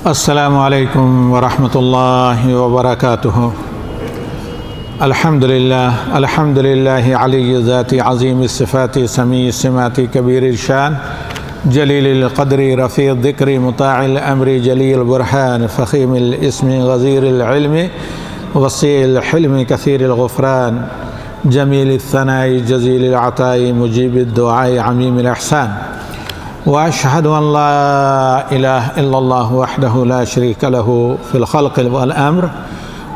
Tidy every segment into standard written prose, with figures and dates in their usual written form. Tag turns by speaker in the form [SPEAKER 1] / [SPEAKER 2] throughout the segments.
[SPEAKER 1] السلام علیکم ورحمۃ اللہ وبرکاتہ۔ الحمد للہ علی ذات عظیم الصفات سمیع السمات کبیر الشان جلیل القدر رفیع الذکر مطاع الامر جلیل البرہان فخیم الاسم غزیر العلم وسیع الحلم کثیر الغفران جمیل الثناء جزیل العطاء مجیب الدعاء عمیم الاحسان واشهد ان لا اله الا الله وحده لا شريك له في الخلق والامر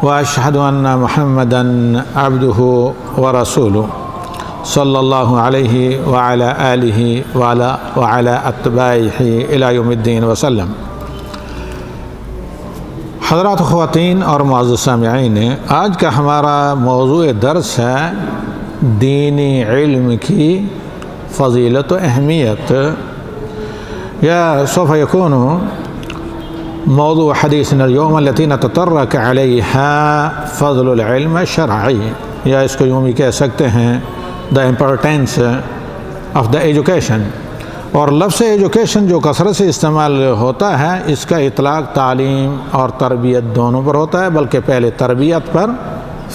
[SPEAKER 1] واشهد ان محمدا عبده ورسوله صلى الله عليه وعلى اله وعلى اتباعه الى يوم الدين وسلم۔ حضرات خواتین اور معزز سامعین، آج کا ہمارا موضوع درس ہے دینی علم کی فضیلت و اہمیت، یا سوف يكون موضوع حدیثنا اليوم التي نتطرق عليها فضل العلم الشرعی، یا اس کو یوں بھی کہہ سکتے ہیں the importance of the education۔ اور لفظ ایجوکیشن جو کثرت سے استعمال ہوتا ہے، اس کا اطلاق تعلیم اور تربیت دونوں پر ہوتا ہے، بلکہ پہلے تربیت پر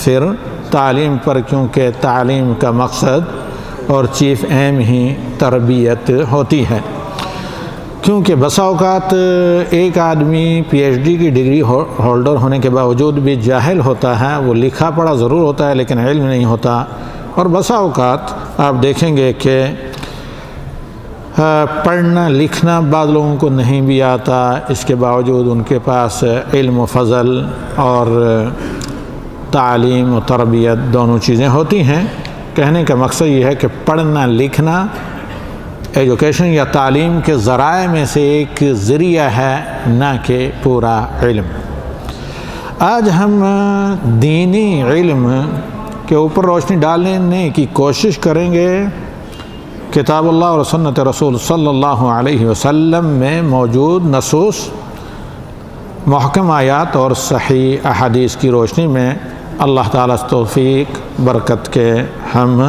[SPEAKER 1] پھر تعلیم پر، کیونکہ تعلیم کا مقصد اور چیف ایم ہی تربیت ہوتی ہے۔ کیونکہ بسا اوقات ایک آدمی پی ایچ ڈی کی ڈگری ہولڈر ہونے کے باوجود بھی جاہل ہوتا ہے، وہ لکھا پڑھا ضرور ہوتا ہے لیکن علم نہیں ہوتا، اور بسا اوقات آپ دیکھیں گے کہ پڑھنا لکھنا بعض لوگوں کو نہیں بھی آتا، اس کے باوجود ان کے پاس علم و فضل اور تعلیم و تربیت دونوں چیزیں ہوتی ہیں۔ کہنے کا مقصد یہ ہے کہ پڑھنا لکھنا ایجوکیشن یا تعلیم کے ذرائع میں سے ایک ذریعہ ہے، نہ کہ پورا علم۔ آج ہم دینی علم کے اوپر روشنی ڈالنے کی کوشش کریں گے کتاب اللہ اور سنت رسول صلی اللہ علیہ وسلم میں موجود نصوص، محکم آیات اور صحیح احادیث کی روشنی میں۔ اللہ تعالیٰ سے توفیق برکت کے ہم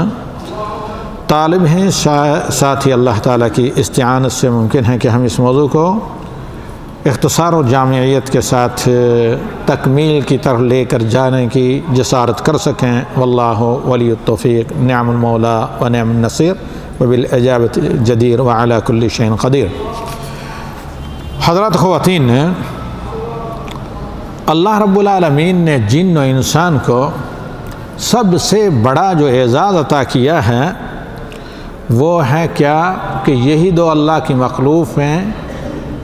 [SPEAKER 1] طالب ہیں، ساتھ ہی اللہ تعالیٰ کی استعانت سے ممکن ہے کہ ہم اس موضوع کو اختصار و جامعیت کے ساتھ تکمیل کی طرف لے کر جانے کی جسارت کر سکیں۔ واللہ ولی التوفیق، نعم المولا و نعم النصیر وبالاجابۃ جدیر وعلی کل شیء قدیر۔ حضرات خواتین، اللہ رب العالمین نے جن و انسان کو سب سے بڑا جو اعزاز عطا کیا ہے وہ ہے کیا کہ یہی دو اللہ کی مخلوق ہیں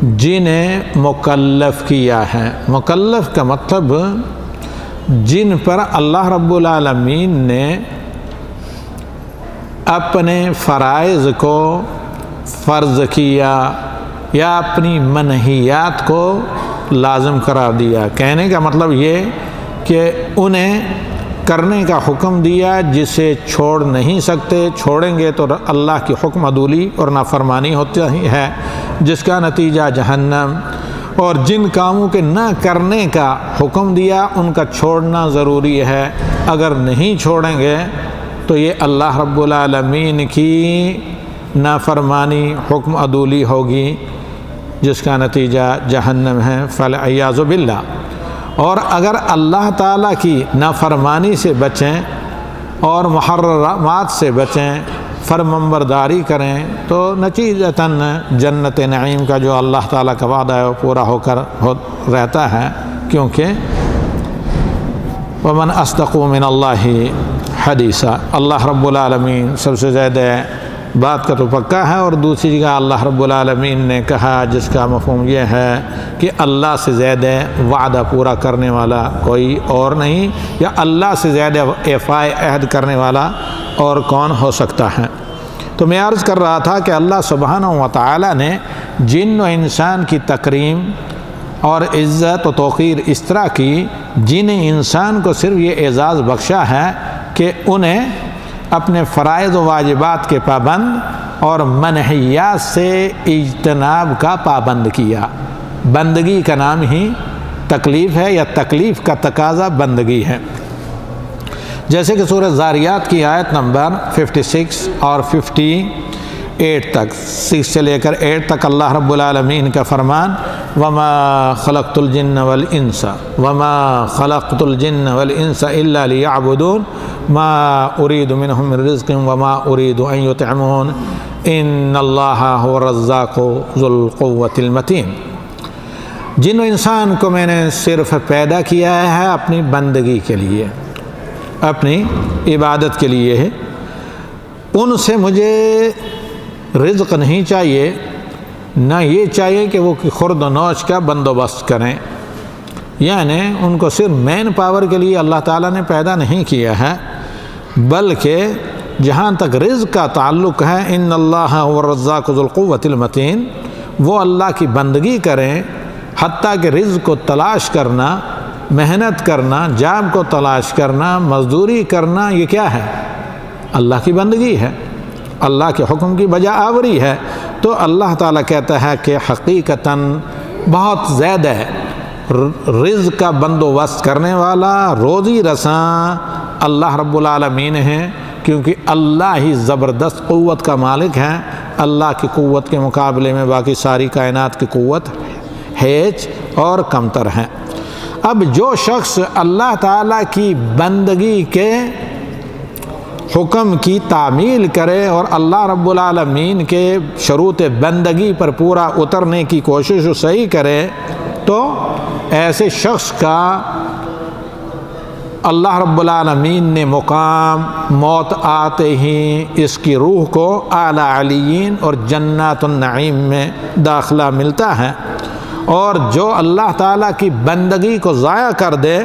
[SPEAKER 1] جنہیں مکلف کیا ہے۔ مکلف کا مطلب جن پر اللہ رب العالمین نے اپنے فرائض کو فرض کیا یا اپنی منہیات کو لازم قرار دیا۔ کہنے کا مطلب یہ کہ انہیں کرنے کا حکم دیا جسے چھوڑ نہیں سکتے، چھوڑیں گے تو اللہ کی حکم عدولی اور نافرمانی ہوتی ہے، جس کا نتیجہ جہنم، اور جن کاموں کے نہ کرنے کا حکم دیا ان کا چھوڑنا ضروری ہے۔ اگر نہیں چھوڑیں گے تو یہ اللہ رب العالمین کی نافرمانی، حکم عدولی ہوگی، جس کا نتیجہ جہنم ہے، فالعیاذ باللہ۔ اور اگر اللہ تعالیٰ کی نافرمانی سے بچیں اور محرمات سے بچیں، فرمانبرداری کریں، تو نتیجتاً جنت نعیم کا جو اللہ تعالیٰ کا وعدہ ہے وہ پورا ہو کر رہتا ہے، کیونکہ ومن اصدق من اللہ حدیثا، اللہ رب العالمین سب سے زیادہ بات کا تو پکا ہے، اور دوسری جگہ اللہ رب العالمین نے کہا جس کا مفہوم یہ ہے کہ اللہ سے زیادہ وعدہ پورا کرنے والا کوئی اور نہیں، یا اللہ سے زیادہ ایفائے عہد کرنے والا اور کون ہو سکتا ہے۔ تو میں عرض کر رہا تھا کہ اللہ سبحانہ و تعالیٰ نے جن و انسان کی تکریم اور عزت و توقیر اس طرح کی، جن انسان کو صرف یہ اعزاز بخشا ہے کہ انہیں اپنے فرائض و واجبات کے پابند اور منہیات سے اجتناب کا پابند کیا۔ بندگی کا نام ہی تکلیف ہے، یا تکلیف کا تقاضا بندگی ہے۔ جیسے کہ سورہ زاریات کی آیت نمبر 56 اور 8 تک، 6 سے لے کر 8 تک اللہ رب العالمین کا فرمان وما خلقت الجن والانس الا لیعبدون ما اريد منهم من رزق وما اريد ان يطعمون ان اللہ هو الرزاق ذو القوة المتین۔ جن و انسان کو میں نے صرف پیدا کیا ہے اپنی بندگی کے لیے، اپنی عبادت کے لیے ہے، ان سے مجھے رزق نہیں چاہیے، نہ یہ چاہیے کہ وہ خورد و نوش کا بندوبست کریں، یعنی ان کو صرف مین پاور کے لیے اللہ تعالیٰ نے پیدا نہیں کیا ہے، بلکہ جہاں تک رزق کا تعلق ہے ان اللہ هو الرزاق ذو القوة المتین، وہ اللہ کی بندگی کریں، حتیٰ کہ رزق کو تلاش کرنا، محنت کرنا، جاب کو تلاش کرنا، مزدوری کرنا، یہ کیا ہے؟ اللہ کی بندگی ہے، اللہ کے حکم کی بجا آوری ہے۔ تو اللہ تعالیٰ کہتا ہے کہ حقیقتاً بہت زیادہ رزق کا بندوبست کرنے والا، روزی رساں اللہ رب العالمین ہے، کیونکہ اللہ ہی زبردست قوت کا مالک ہے۔ اللہ کی قوت کے مقابلے میں باقی ساری کائنات کی قوت ہیچ اور کمتر ہے۔ اب جو شخص اللہ تعالیٰ کی بندگی کے حکم کی تعمیل کرے اور اللہ رب العالمین کے شروط بندگی پر پورا اترنے کی کوشش صحیح کرے، تو ایسے شخص کا اللہ رب العالمین نے مقام موت آتے ہی اس کی روح کو اعلیٰ علیین اور جنات النعیم میں داخلہ ملتا ہے، اور جو اللہ تعالیٰ کی بندگی کو ضائع کر دے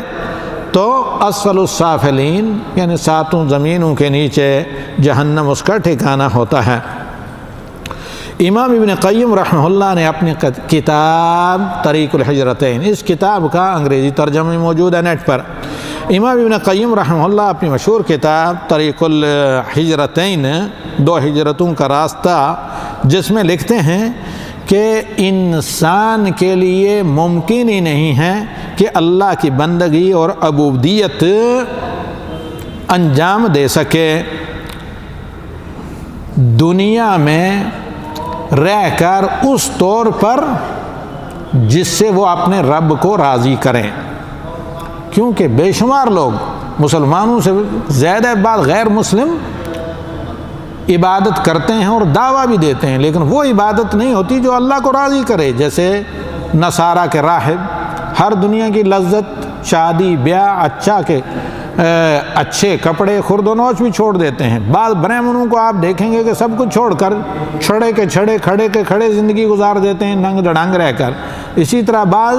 [SPEAKER 1] تو اسفل السافلین یعنی ساتوں زمینوں کے نیچے جہنم اس کا ٹھکانہ ہوتا ہے۔ امام ابن قیم رحمہ اللہ نے اپنی کتاب طریق الحجرتین، اس کتاب کا انگریزی ترجمہ موجود ہے نیٹ پر۔ امام ابن قیم رحمہ اللہ اپنی مشہور کتاب طریق الحجرتین، 2 ہجرتوں کا راستہ، جس میں لکھتے ہیں کہ انسان کے لیے ممکن ہی نہیں ہے کہ اللہ کی بندگی اور عبودیت انجام دے سکے دنیا میں رہ کر اس طور پر جس سے وہ اپنے رب کو راضی کریں، کیونکہ بے شمار لوگ مسلمانوں سے زیادہ بعض غیر مسلم عبادت کرتے ہیں اور دعویٰ بھی دیتے ہیں، لیکن وہ عبادت نہیں ہوتی جو اللہ کو راضی کرے۔ جیسے نصارہ کے راہب ہر دنیا کی لذت، شادی بیاہ، اچھے کپڑے، خورد و نوش بھی چھوڑ دیتے ہیں۔ بعض برہمنوں کو آپ دیکھیں گے کہ سب کچھ چھوڑ کر چھڑے کے چھڑے، کھڑے کے کھڑے زندگی گزار دیتے ہیں، ننگ دڑنگ رہ کر۔ اسی طرح بعض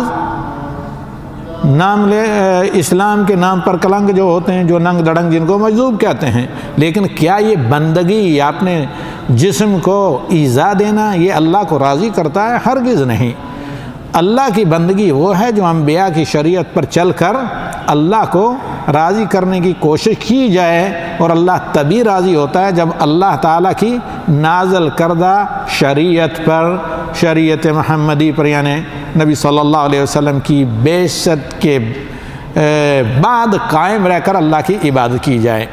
[SPEAKER 1] اسلام کے نام پر کلنگ جو ہوتے ہیں، جو ننگ دڑنگ جن کو مجذوب کہتے ہیں، لیکن کیا یہ بندگی یا اپنے جسم کو ایذا دینا یہ اللہ کو راضی کرتا ہے؟ ہرگز نہیں۔ اللہ کی بندگی وہ ہے جو انبیاء کی شریعت پر چل کر اللہ کو راضی کرنے کی کوشش کی جائے، اور اللہ تبھی راضی ہوتا ہے جب اللہ تعالیٰ کی نازل کردہ شریعت پر، شریعت محمدی پر، یعنی نبی صلی اللہ علیہ وسلم کی بعثت کے بعد قائم رہ کر اللہ کی عبادت کی جائے۔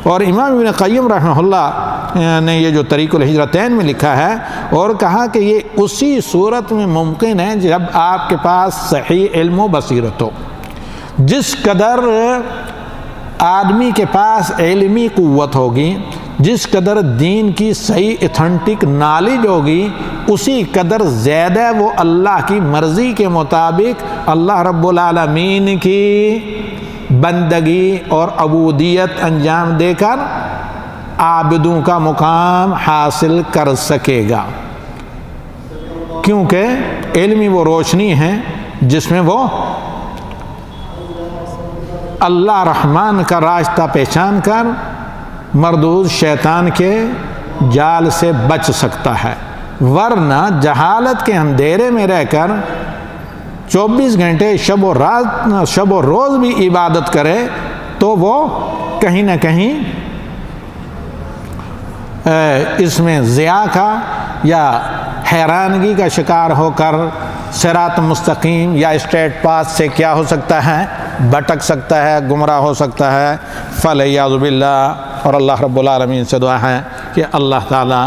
[SPEAKER 1] اور امام ابن قیم رحمہ اللہ نے یہ جو طریق الحجرتین میں لکھا ہے، اور کہا کہ یہ اسی صورت میں ممکن ہے جب آپ کے پاس صحیح علم و بصیرت ہو۔ جس قدر آدمی کے پاس علمی قوت ہوگی، جس قدر دین کی صحیح ایتھنٹک نالج ہوگی، اسی قدر زیادہ وہ اللہ کی مرضی کے مطابق اللہ رب العالمین کی بندگی اور عبودیت انجام دے کر عابدوں کا مقام حاصل کر سکے گا، کیونکہ علمی وہ روشنی ہے جس میں وہ اللہ رحمان کا راستہ پہچان کر مردود شیطان کے جال سے بچ سکتا ہے، ورنہ جہالت کے اندھیرے میں رہ کر 24 گھنٹے شب و روز بھی عبادت کرے تو وہ کہیں نہ کہیں اس میں ضیاع کا یا حیرانگی کا شکار ہو کر صراط مستقیم یا اسٹریٹ پاتھ سے کیا ہو سکتا ہے؟ بھٹک سکتا ہے، گمراہ ہو سکتا ہے، فَلَعِيَاذُ بِاللَّهِ۔ اور اللہ رب العالمین سے دعا ہے کہ اللہ تعالیٰ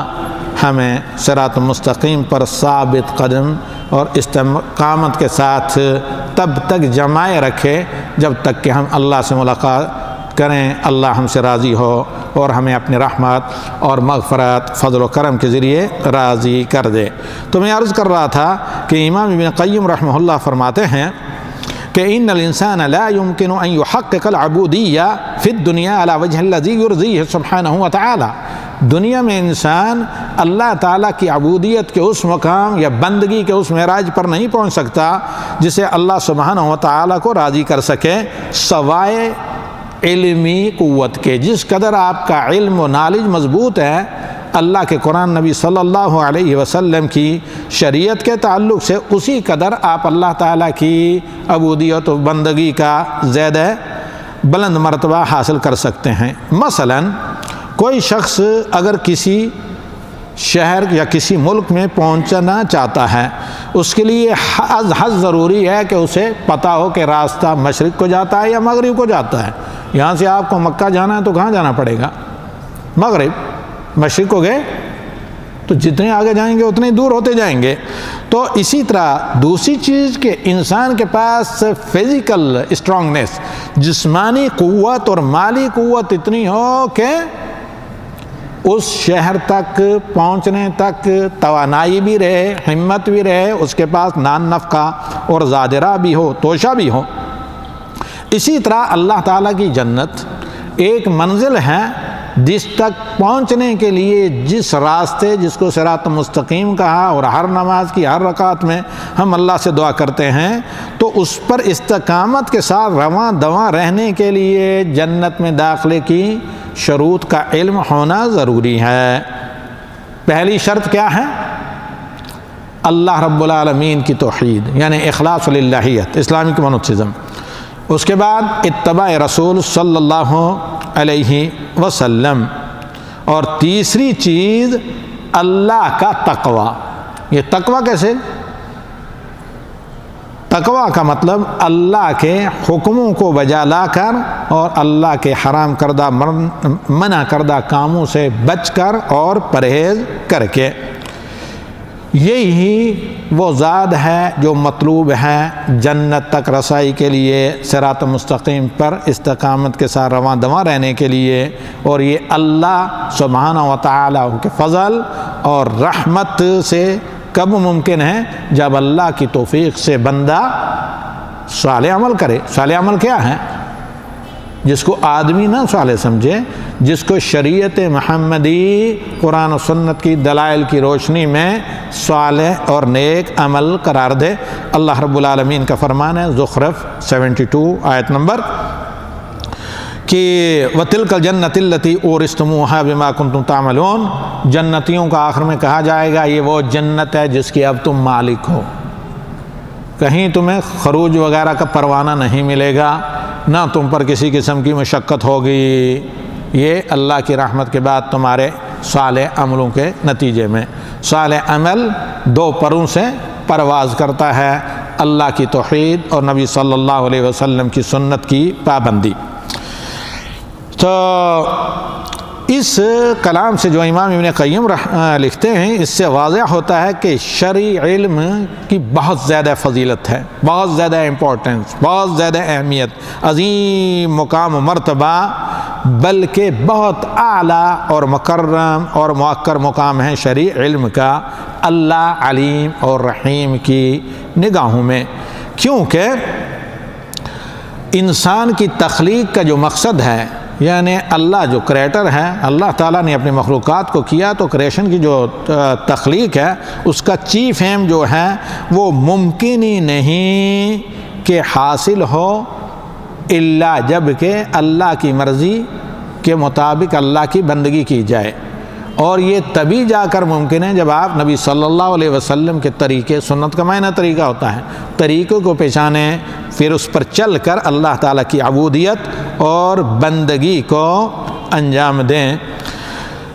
[SPEAKER 1] ہمیں صراط مستقیم پر ثابت قدم اور استقامت کے ساتھ تب تک جمائے رکھے جب تک کہ ہم اللہ سے ملاقات کریں، اللہ ہم سے راضی ہو اور ہمیں اپنی رحمت اور مغفرت فضل و کرم کے ذریعے راضی کر دے۔ تو میں عرض کر رہا تھا کہ امام ابن قیم رحمہ اللہ فرماتے ہیں کہ ان الانسان لا يمكن ان يحقق العبودیہ فی الدنیا على وجه الذی یرضیہ سبحانہ وتعالی، دنیا میں انسان اللہ تعالیٰ کی عبودیت کے اس مقام یا بندگی کے اس معراج پر نہیں پہنچ سکتا جسے اللہ سبحانہ وتعالیٰ کو راضی کر سکے سوائے علمی قوت کے۔ جس قدر آپ کا علم و نالج مضبوط ہے اللہ کے قرآن نبی صلی اللہ علیہ وسلم کی شریعت کے تعلق سے، اسی قدر آپ اللہ تعالیٰ کی عبودیت و بندگی کا زیادہ بلند مرتبہ حاصل کر سکتے ہیں۔ مثلا کوئی شخص اگر کسی شہر یا کسی ملک میں پہنچنا چاہتا ہے، اس کے لیے از حد ضروری ہے کہ اسے پتہ ہو کہ راستہ مشرق کو جاتا ہے یا مغرب کو جاتا ہے۔ یہاں سے آپ کو مکہ جانا ہے تو کہاں جانا پڑے گا؟ مغرب۔ مشرق کو گئے تو جتنے آگے جائیں گے اتنے دور ہوتے جائیں گے۔ تو اسی طرح دوسری چیز کہ انسان کے پاس فزیکل اسٹرانگنیس، جسمانی قوت اور مالی قوت اتنی ہو کہ اس شہر تک پہنچنے تک توانائی بھی رہے، ہمت بھی رہے، اس کے پاس نان نفقہ اور زادرہ بھی ہو، توشہ بھی ہو۔ اسی طرح اللہ تعالیٰ کی جنت ایک منزل ہے جس تک پہنچنے کے لیے جس راستے، جس کو صراط مستقیم کہا، اور ہر نماز کی ہر رکعت میں ہم اللہ سے دعا کرتے ہیں، تو اس پر استقامت کے ساتھ رواں دواں رہنے کے لیے جنت میں داخلے کی شروط کا علم ہونا ضروری ہے۔ پہلی شرط کیا ہے؟ اللہ رب العالمین کی توحید، یعنی اخلاص للہیت، اسلامک مونوتھیزم۔ اس کے بعد اتباع رسول صلی اللہ علیہ وسلم، اور تیسری چیز اللہ کا تقوی۔ یہ تقوی کیسے؟ تقوی کا مطلب اللہ کے حکموں کو بجا لا کر اور اللہ کے حرام کردہ منع کردہ کاموں سے بچ کر اور پرہیز کر کے۔ یہی وہ زاد ہے جو مطلوب ہے جنت تک رسائی کے لیے، صراط مستقیم پر استقامت کے ساتھ رواں دواں رہنے کے لیے، اور یہ اللہ سبحانہ وتعالیٰ کے فضل اور رحمت سے کب ممکن ہے؟ جب اللہ کی توفیق سے بندہ صالح عمل کرے۔ صالح عمل کیا ہے؟ جس کو آدمی نہ صالح سمجھے، جس کو شریعت محمدی قرآن و سنت کی دلائل کی روشنی میں صالح اور نیک عمل قرار دے۔ اللہ رب العالمین کا فرمان ہے زخرف 72 آیت نمبر کہ وَتِلْكَ الْجَنَّةِ الَّتِي أُورِثْتُمُوهَا بِمَا كُنْتُمْ تَعْمَلُونَ، جنتیوں کا آخر میں کہا جائے گا یہ وہ جنت ہے جس کی اب تم مالک ہو، کہیں تمہیں خروج وغیرہ کا پروانہ نہیں ملے گا، نہ تم پر کسی قسم کی مشقت ہوگی، یہ اللہ کی رحمت کے بعد تمہارے صالح عملوں کے نتیجے میں۔ صالح عمل دو پروں سے پرواز کرتا ہے، اللہ کی توحید اور نبی صلی اللہ علیہ وسلم کی سنت کی پابندی۔ تو اس کلام سے جو امام ابن قیم لکھتے ہیں، اس سے واضح ہوتا ہے کہ شرعی علم کی بہت زیادہ فضیلت ہے، بہت زیادہ امپورٹنس، بہت زیادہ اہمیت، عظیم مقام و مرتبہ، بلکہ بہت اعلیٰ اور مکرم اور مؤکر مقام ہے شرعی علم کا اللہ علیم اور رحیم کی نگاہوں میں، کیونکہ انسان کی تخلیق کا جو مقصد ہے، یعنی اللہ جو کریٹر ہے، اللہ تعالیٰ نے اپنی مخلوقات کو کیا تو کریشن کی جو تخلیق ہے اس کا چیف ایم جو ہے وہ ممکن ہی نہیں کہ حاصل ہو الا جب کہ اللہ کی مرضی کے مطابق اللہ کی بندگی کی جائے، اور یہ تبھی جا کر ممکن ہے جب آپ نبی صلی اللہ علیہ وسلم کے طریقے، سنت کا معنی طریقہ ہوتا ہے، طریقوں کو پہچانیں، پھر اس پر چل کر اللہ تعالیٰ کی عبودیت اور بندگی کو انجام دیں۔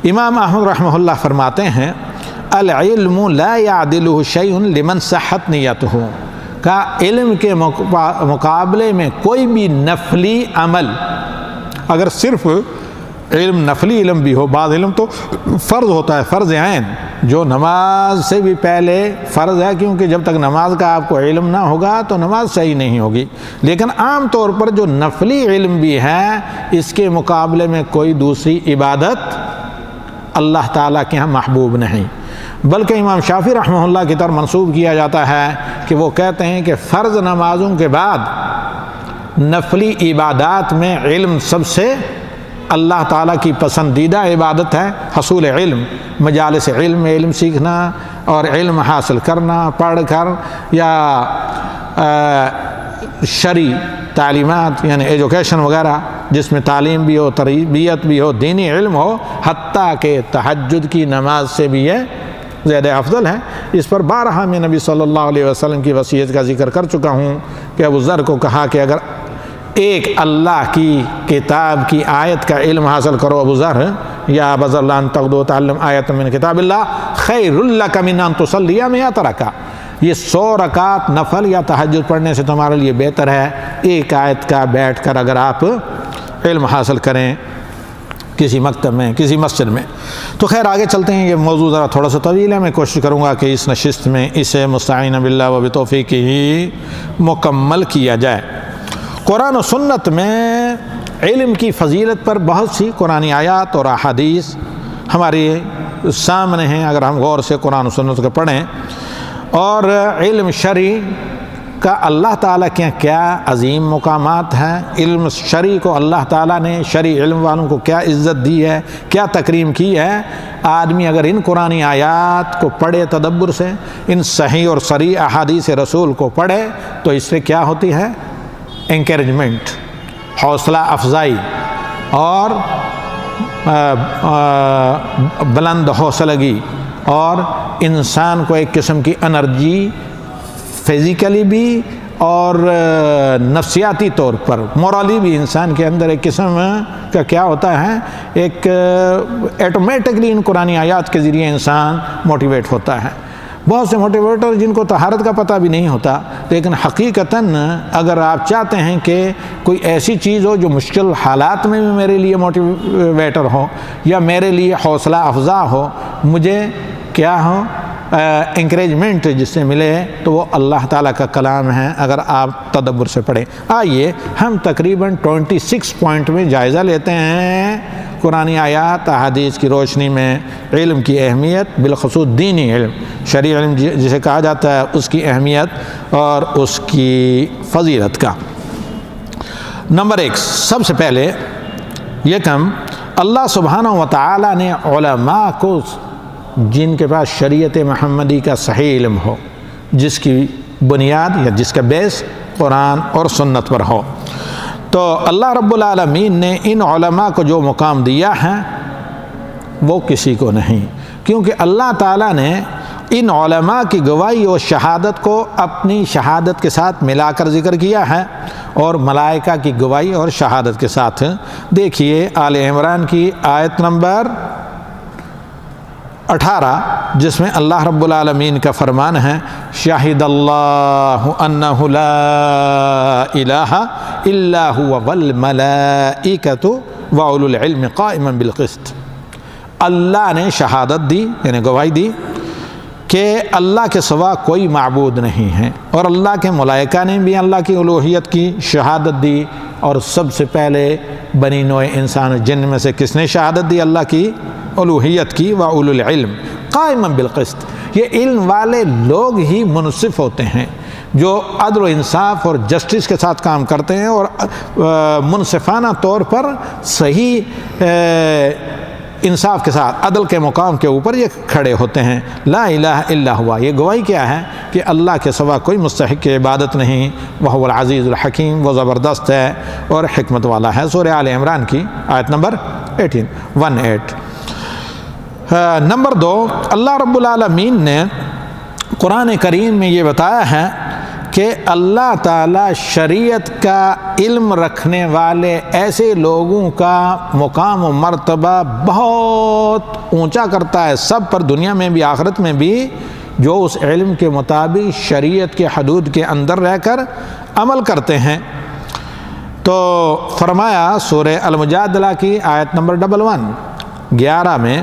[SPEAKER 1] امام احمد رحمہ اللہ فرماتے ہیں العلم لا يعدله شيء لمن صحت نیتہ، کا علم کے مقابلے میں کوئی بھی نفلی عمل اگر صرف علم نفلی علم بھی ہو، بعض علم تو فرض ہوتا ہے، فرض عین جو نماز سے بھی پہلے فرض ہے، کیونکہ جب تک نماز کا آپ کو علم نہ ہوگا تو نماز صحیح نہیں ہوگی۔ لیکن عام طور پر جو نفلی علم بھی ہے اس کے مقابلے میں کوئی دوسری عبادت اللہ تعالیٰ کے ہاں محبوب نہیں، بلکہ امام شافعی رحمہ اللہ کی طرف منسوب کیا جاتا ہے کہ وہ کہتے ہیں کہ فرض نمازوں کے بعد نفلی عبادات میں علم سب سے اللہ تعالیٰ کی پسندیدہ عبادت ہے۔ حصول علم، مجالس علم میں علم سیکھنا اور علم حاصل کرنا، پڑھ کر یا شرعی تعلیمات یعنی ایجوکیشن وغیرہ جس میں تعلیم بھی ہو، تربیت بھی ہو، دینی علم ہو، حتیٰ کہ تہجد کی نماز سے بھی یہ زیادہ افضل ہے۔ اس پر بارہا میں نبی صلی اللہ علیہ وسلم کی وصیت کا ذکر کر چکا ہوں کہ ابو ذر کو کہا کہ اگر ایک اللہ کی کتاب کی آیت کا علم حاصل کرو ابو ذر، یا ابا ذر لن تغدو تعلم آیت من کتاب اللہ خیر لک من ان تصلی 100 رکعہ، یہ 100 رکعت نفل یا تہجد پڑھنے سے تمہارے لیے بہتر ہے ایک آیت کا بیٹھ کر اگر آپ علم حاصل کریں کسی مکتب میں، کسی مسجد میں۔ تو خیر آگے چلتے ہیں، یہ موضوع ذرا تھوڑا سا طویل ہے، میں کوشش کروں گا کہ اس نشست میں اسے مستعین باللہ و بتوفیقہ ہی مکمل کیا جائے۔ قرآن و سنت میں علم کی فضیلت پر بہت سی قرآنی آیات اور احادیث ہمارے سامنے ہیں، اگر ہم غور سے قرآن و سنت کو پڑھیں، اور علم شرعی کا اللہ تعالیٰ کے کیا عظیم مقامات ہیں، علم شرعی کو اللہ تعالیٰ نے شرعی علم والوں کو کیا عزت دی ہے، کیا تکریم کی ہے۔ آدمی اگر ان قرآنی آیات کو پڑھے تدبر سے، ان صحیح اور صریح احادیث رسول کو پڑھے تو اس سے کیا ہوتی ہے؟ انکریجمنٹ، حوصلہ افزائی اور بلند حوصلگی، اور انسان کو ایک قسم کی انرجی فزیکلی بھی اور نفسیاتی طور پر مورالی بھی انسان کے اندر ایک قسم کا کیا ہوتا ہے، ایک ایٹومیٹکلی ان قرآنی آیات کے ذریعے انسان موٹیویٹ ہوتا ہے۔ بہت سے موٹیویٹر جن کو طہارت کا پتہ بھی نہیں ہوتا، لیکن حقیقتاً اگر آپ چاہتے ہیں کہ کوئی ایسی چیز ہو جو مشکل حالات میں بھی میرے لیے موٹیویٹر ہو یا میرے لیے حوصلہ افزا ہو، مجھے کیا ہو انکریجمنٹ جس سے ملے، تو وہ اللہ تعالیٰ کا کلام ہے اگر آپ تدبر سے پڑھیں۔ آئیے ہم تقریباً 26 پوائنٹ میں جائزہ لیتے ہیں قرآنی آیات احادیث کی روشنی میں علم کی اہمیت، بالخصوص دینی علم، شرعی علم جسے کہا جاتا ہے، اس کی اہمیت اور اس کی فضیلت کا۔ نمبر 1، سب سے پہلے یہ کم اللہ سبحانہ و تعالیٰ نے علماء کو جن کے پاس شریعت محمدی کا صحیح علم ہو، جس کی بنیاد یا جس کا بیس قرآن اور سنت پر ہو، تو اللہ رب العالمین نے ان علماء کو جو مقام دیا ہے وہ کسی کو نہیں، کیونکہ اللہ تعالیٰ نے ان علماء کی گواہی اور شہادت کو اپنی شہادت کے ساتھ ملا کر ذکر کیا ہے، اور ملائکہ کی گواہی اور شہادت کے ساتھ۔ دیکھیے آل عمران کی آیت نمبر 18، جس میں اللہ رب العالمین کا فرمان ہے، شاہد اللہ انہ لا الہ الا هو والملائکۃ واولو العلم قائما بالقسط۔ اللہ نے شہادت دی، یعنی گواہی دی کہ اللہ کے سوا کوئی معبود نہیں ہے، اور اللہ کے ملائکہ نے بھی اللہ کی الوہیت کی شہادت دی، اور سب سے پہلے بنی نوع انسان جن میں سے کس نے شہادت دی اللہ کی الوہیت کی؟ وَأُولُو الْعِلْمِ قَائِمًا بِالْقِسْطِ۔ یہ علم والے لوگ ہی منصف ہوتے ہیں جو عدل و انصاف اور جسٹس کے ساتھ کام کرتے ہیں، اور منصفانہ طور پر صحیح انصاف کے ساتھ عدل کے مقام کے اوپر یہ کھڑے ہوتے ہیں۔ لا الہ الا ہوا، یہ گواہی کیا ہے کہ اللہ کے سوا کوئی مستحق عبادت نہیں، وہو العزیز الحکیم، وہ زبردست ہے اور حکمت والا ہے۔ سورہ آل عمران کی آیت نمبر 18۔ نمبر 2، اللہ رب العالمین نے قرآن کریم میں یہ بتایا ہے کہ اللہ تعالیٰ شریعت کا علم رکھنے والے ایسے لوگوں کا مقام و مرتبہ بہت اونچا کرتا ہے، سب پر، دنیا میں بھی آخرت میں بھی، جو اس علم کے مطابق شریعت کے حدود کے اندر رہ کر عمل کرتے ہیں۔ تو فرمایا سورہ المجادلہ کی آیت نمبر 11 میں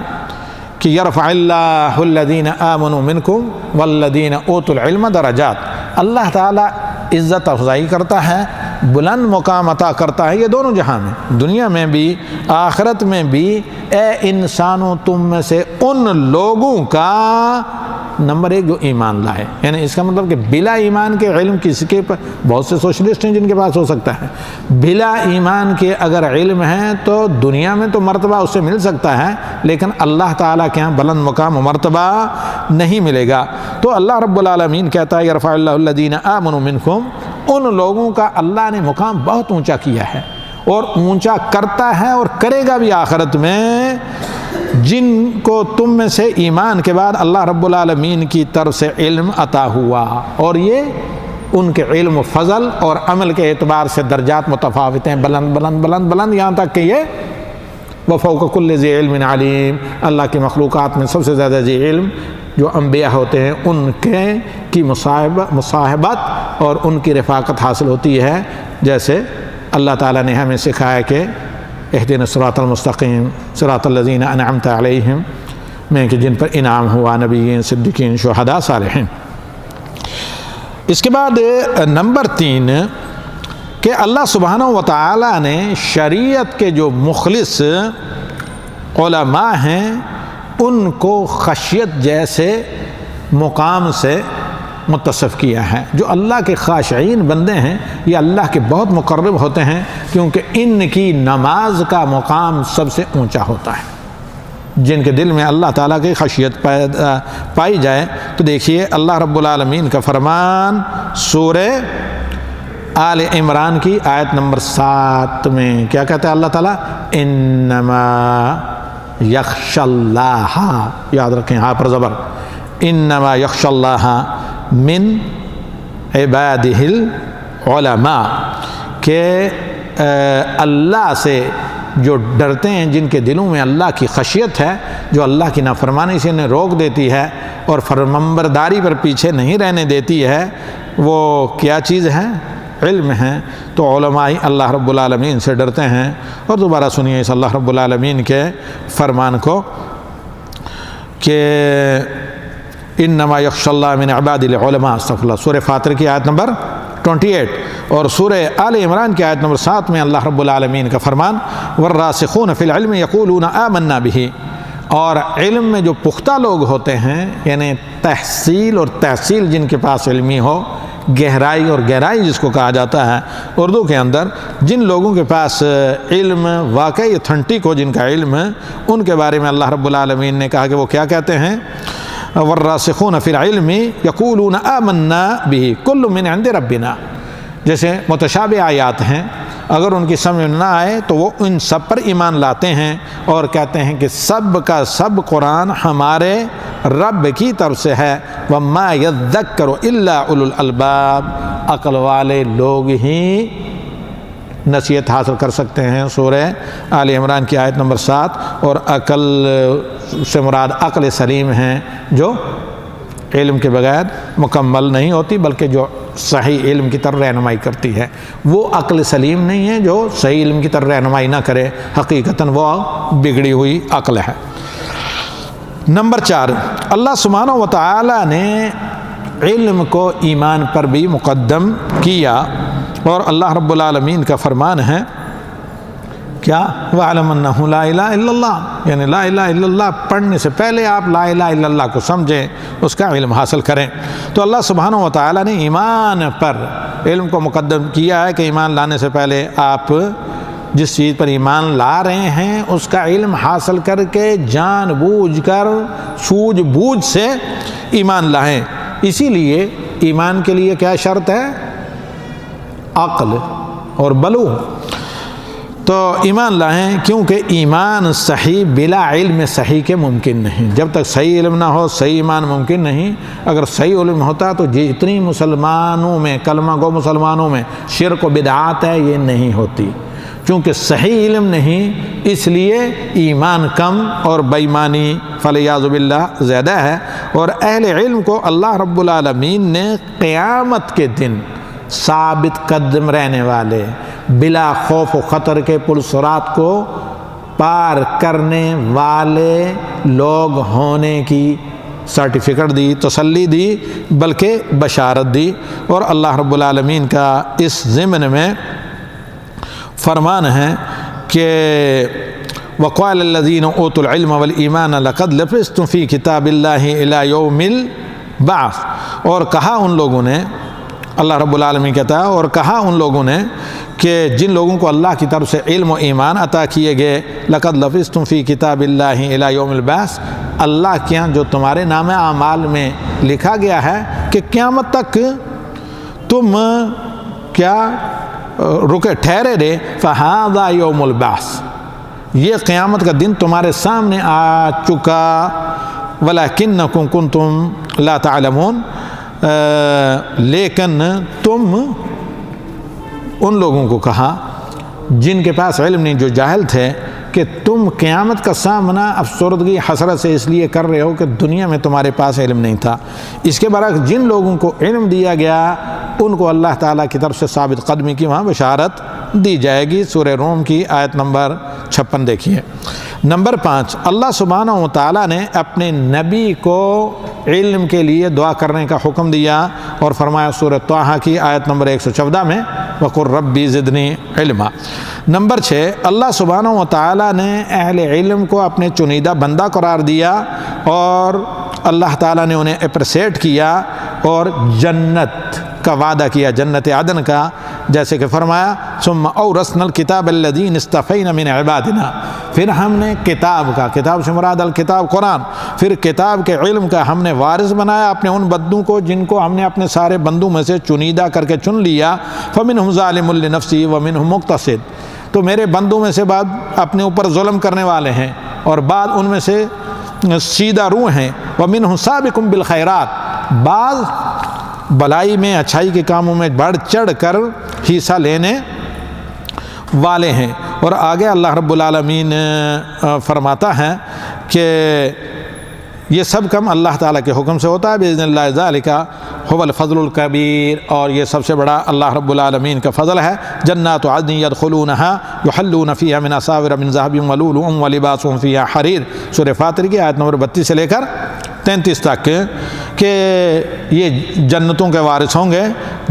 [SPEAKER 1] کہ یرفع اللہ الذین آمنوا منکم والذین اوتوا العلم درجات، اللہ تعالیٰ عزت افزائی کرتا ہے، بلند مقام عطا کرتا ہے، یہ دونوں جہاں میں، دنیا میں بھی آخرت میں بھی۔ اے انسانوں تم میں سے ان لوگوں کا نمبر 1 جو ایمان لائے، یعنی اس کا مطلب کہ بلا ایمان کے علم کسی کے بہت سے سوشلسٹ ہیں جن کے پاس ہو سکتا ہے، بلا ایمان کے اگر علم ہے تو دنیا میں تو مرتبہ اس سے مل سکتا ہے لیکن اللہ تعالیٰ کے ہاں بلند مقام و مرتبہ نہیں ملے گا۔ تو اللہ رب العالمین کہتا ہے یرفع اللہ الذین آمنوا منکم، ان لوگوں کا اللہ نے مقام بہت اونچا کیا ہے اور اونچا کرتا ہے اور کرے گا بھی آخرت میں، جن کو تم میں سے ایمان کے بعد اللہ رب العالمین کی طرف سے علم عطا ہوا، اور یہ ان کے علم و فضل اور عمل کے اعتبار سے درجات متفاوت ہیں، بلند بلند بلند بلند، یہاں تک کہ یہ وفوق کل ذی علم علیم، اللہ کی مخلوقات میں سب سے زیادہ ذی علم جو انبیاء ہوتے ہیں ان کی مصاحبت اور ان کی رفاقت حاصل ہوتی ہے، جیسے اللہ تعالیٰ نے ہمیں سکھایا کہ اہدنا الصراط المستقیم صراط الذین انعمت علیہم میں، کہ جن پر انعام ہوا نبیین صدیقین شہداء صالحین۔ اس کے بعد نمبر 3 کہ اللہ سبحانہ و تعالیٰ نے شریعت کے جو مخلص علماء ہیں ان کو خشیت جیسے مقام سے متصف کیا ہے۔ جو اللہ کے خاشعین بندے ہیں یہ اللہ کے بہت مقرب ہوتے ہیں، کیونکہ ان کی نماز کا مقام سب سے اونچا ہوتا ہے۔ جن کے دل میں اللہ تعالیٰ کی خشیت پائی جائے، تو دیکھیے اللہ رب العالمین کا فرمان سورہ آل عمران کی آیت نمبر 7 میں کیا کہتا ہے اللہ تعالیٰ؟ انما یخشی اللہ، یاد رکھیں ہاں پر زبر، انما یخشی اللہ من عبادہ العلماء، کہ اللہ سے جو ڈرتے ہیں، جن کے دلوں میں اللہ کی خشیت ہے، جو اللہ کی نافرمانی سے انہیں روک دیتی ہے اور فرمانبرداری پر پیچھے نہیں رہنے دیتی ہے، وہ کیا چیز ہے؟ علم ہے۔ تو علماء اللہ رب العالمین سے ڈرتے ہیں۔ اور دوبارہ سنیے اس اللہ رب العالمین کے فرمان کو کہ انما یخشی اللہ من عباد العلماء، استغفر اللہ، سورہ فاطر کی آیت نمبر 28 اور سورہ آل عمران کی آیت نمبر 7 میں اللہ رب العالمین کا فرمان والراسخون فی العلم یقولون آمنا بہ، اور علم میں جو پختہ لوگ ہوتے ہیں، یعنی تحصیل اور تحصیل جن کے پاس علمی ہو، گہرائی اور گہرائی جس کو کہا جاتا ہے اردو کے اندر، جن لوگوں کے پاس علم واقعی اتھنٹک ہو، جن کا علم ہے، ان کے بارے میں اللہ رب العالمین نے کہا کہ وہ کیا کہتے ہیں؟ والراسخون فی العلم یقولون آمنا بہ کل من عند ربنا، جیسے متشابہ آیات ہیں، اگر ان کی سمجھ نہ آئے تو وہ ان سب پر ایمان لاتے ہیں اور کہتے ہیں کہ سب کا سب قرآن ہمارے رب کی طرف سے ہے۔ وَمَا يَذَّكَّرُ إِلَّا أُولُو الْأَلْبَابِ، عقل والے لوگ ہی نصیحت حاصل کر سکتے ہیں، سورہ آل عمران کی آیت نمبر 7۔ اور عقل سے مراد عقل سلیم ہیں، جو علم کے بغیر مکمل نہیں ہوتی بلکہ جو صحیح علم کی طرف رہنمائی کرتی ہے، وہ عقل سلیم نہیں ہے جو صحیح علم کی طرف رہنمائی نہ کرے، حقیقتاً وہ بگڑی ہوئی عقل ہے۔ نمبر 4، اللہ سبحانہ و تعالی نے علم کو ایمان پر بھی مقدم کیا، اور اللہ رب العالمین کا فرمان ہے کیا؟ وَعَلَمْ أَنَّهُ لَا إِلَهَ إِلَّا اللَّهُ، یعنی لا الہ الا اللہ پڑھنے سے پہلے آپ لا الہ الا اللہ کو سمجھیں، اس کا علم حاصل کریں۔ تو اللہ سبحانہ و تعالی نے ایمان پر علم کو مقدم کیا ہے کہ ایمان لانے سے پہلے آپ جس چیز پر ایمان لا رہے ہیں اس کا علم حاصل کر کے جان بوجھ کر سوجھ بوجھ سے ایمان لائیں۔ اسی لیے ایمان کے لیے کیا شرط ہے؟ عقل اور بلوغ۔ تو ایمان لائیں، کیونکہ ایمان صحیح بلا علم صحیح کے ممکن نہیں۔ جب تک صحیح علم نہ ہو صحیح ایمان ممکن نہیں۔ اگر صحیح علم ہوتا تو جتنی مسلمانوں میں کلمہ گو مسلمانوں میں شرک و بدعات ہے یہ نہیں ہوتی، چونکہ صحیح علم نہیں، اس لیے ایمان کم اور بے ایمانی فلیعوذ باللہ زیادہ ہے۔ اور اہل علم کو اللہ رب العالمین نے قیامت کے دن ثابت قدم رہنے والے، بلا خوف و خطر کے پل صراط کو پار کرنے والے لوگ ہونے کی سرٹیفکیٹ دی، تسلی دی، بلکہ بشارت دی۔ اور اللہ رب العالمین کا اس ضمن میں فرمان ہے کہ وَقَالَ الَّذِينَ أُوتُوا الْعِلْمَ وَالْإِيمَانَ لَقَدْ لَبِثْتُمْ فِي كِتَابِ اللَّهِ إِلَى يَوْمِ الْبَعْثِ، اور کہا ان لوگوں نے، اللہ رب العالمین کہتا ہے، اور کہا ان لوگوں نے کہ جن لوگوں کو اللہ کی طرف سے علم و ایمان عطا کیے گئے، لَقَدْ لَبِثْتُمْ فِي كِتَابِ اللَّهِ إِلَى يَوْمِ الْبَعْثِ، اللہ کے یہاں جو تمہارے نام اعمال میں لکھا گیا ہے کہ قیامت تک تم کیا رکے ٹھہرے رہے، فَهَذَا يَوْمُ الْبَعْثِ، یہ قیامت کا دن تمہارے سامنے آ چکا، وَلَكِنَّكُمْ كُنْتُمْ لَا تَعْلَمُونَ، لیکن تم ان لوگوں کو کہا جن کے پاس علم نہیں، جو جاہل تھے، کہ تم قیامت کا سامنا افسردگی حسرت سے اس لیے کر رہے ہو کہ دنیا میں تمہارے پاس علم نہیں تھا۔ اس کے برعکس جن لوگوں کو علم دیا گیا ان کو اللہ تعالیٰ کی طرف سے ثابت قدمی کی وہاں بشارت دی جائے گی۔ سورہ روم کی آیت نمبر 56 دیکھیے۔ نمبر 5، اللہ سبحانہ و تعالیٰ نے اپنے نبی کو علم کے لیے دعا کرنے کا حکم دیا اور فرمایا سورہ طٰہٰ کی آیت نمبر 114 میں وَقُلْ رَبِّ زِدْنِی عِلْمًا۔ نمبر 6، اللہ سبحانہ و تعالیٰ نے اہل علم کو اپنے چنیدہ بندہ قرار دیا اور اللہ تعالیٰ نے انہیں اپریسیٹ کیا اور جنت کا وعدہ کیا، جنت عدن کا، جیسے کہ فرمایا ثم اورثنا الکتاب الذین اصطفینا من عبادنا، پھر ہم نے کتاب کا، کتاب سے مراد الکتاب قرآن، پھر کتاب کے علم کا ہم نے وارث بنایا اپنے ان بندوں کو جن کو ہم نے اپنے سارے بندوں میں سے چنیدہ کر کے چن لیا، فمنہم ظالم لنفسہ ومنہم مقتصد، تو میرے بندوں میں سے بعض اپنے اوپر ظلم کرنے والے ہیں اور بعض ان میں سے سیدھا رو ہیں، ومنہم سابق بالخیرات، بعض بلائی میں اچھائی کے کاموں میں بڑھ چڑھ کر حصہ لینے والے ہیں۔ اور آگے اللہ رب العالمین فرماتا ہے کہ یہ سب کم اللہ تعالیٰ کے حکم سے ہوتا ہے، بإذن اللہ ذالک هو الفضل الکبیر، اور یہ سب سے بڑا اللہ رب العالمین کا فضل ہے۔ جنات عدن يدخلونها يحلون فيها من اساور من ذهب ولؤلؤا ولباسهم فيها حریر، سورہ فاطر کی آیت نمبر 32 سے لے کر 33 تک، کہ یہ جنتوں کے وارث ہوں گے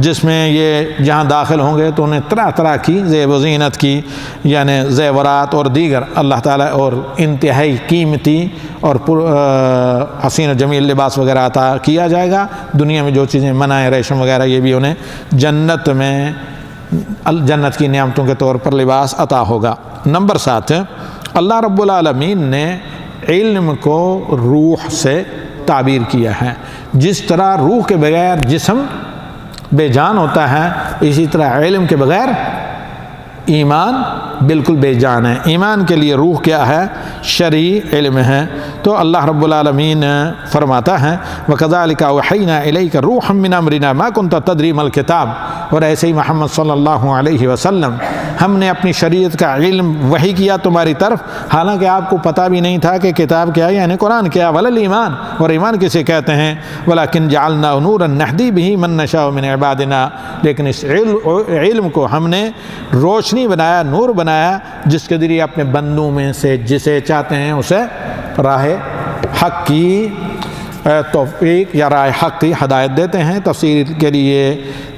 [SPEAKER 1] جس میں یہ جہاں داخل ہوں گے تو انہیں طرح طرح کی زیب و زینت کی، یعنی زیورات اور دیگر اللہ تعالیٰ اور انتہائی قیمتی اور حسین و جمیل لباس وغیرہ عطا کیا جائے گا۔ دنیا میں جو چیزیں منع ہیں، ریشم وغیرہ، یہ بھی انہیں جنت میں جنت کی نعمتوں کے طور پر لباس عطا ہوگا۔ نمبر 7، اللہ رب العالمین نے علم کو روح سے تعبیر کیا ہے۔ جس طرح روح کے بغیر جسم بے جان ہوتا ہے، اسی طرح علم کے بغیر ایمان بالکل بے جان ہے۔ ایمان کے لیے روح کیا ہے؟ شرعی علم ہے۔ تو اللہ رب العالمین فرماتا ہے وَكَذَلِكَ أَوْحَيْنَا إِلَيْكَ رُوحًا مِّنْ أَمْرِنَا مَا كُنْتَ تَدْرِي مَا الْكِتَابُ، اور ایسے ہی محمد صلی اللہ علیہ وسلم ہم نے اپنی شریعت کا علم وحی کیا تمہاری طرف، حالانکہ آپ کو پتہ بھی نہیں تھا کہ کتاب کیا ہے، یعنی قرآن کیا، وَلَا الْإِيمَانُ، اور ایمان کسے کہتے ہیں، وَلَكِنْ جَعَلْنَا نُورًا نَهْدِي بِهِ مَن نَّشَاءُ مِنْ عِبَادِنَا، لیکن اس علم کو ہم نے روشنی بنایا، نور بنایا، جس کے ذریعے اپنے بندوں میں سے جسے چاہتے ہیں اسے راہ حق کی توفیق یا راہ حق کی ہدایت دیتے ہیں۔ تفسیر کے لیے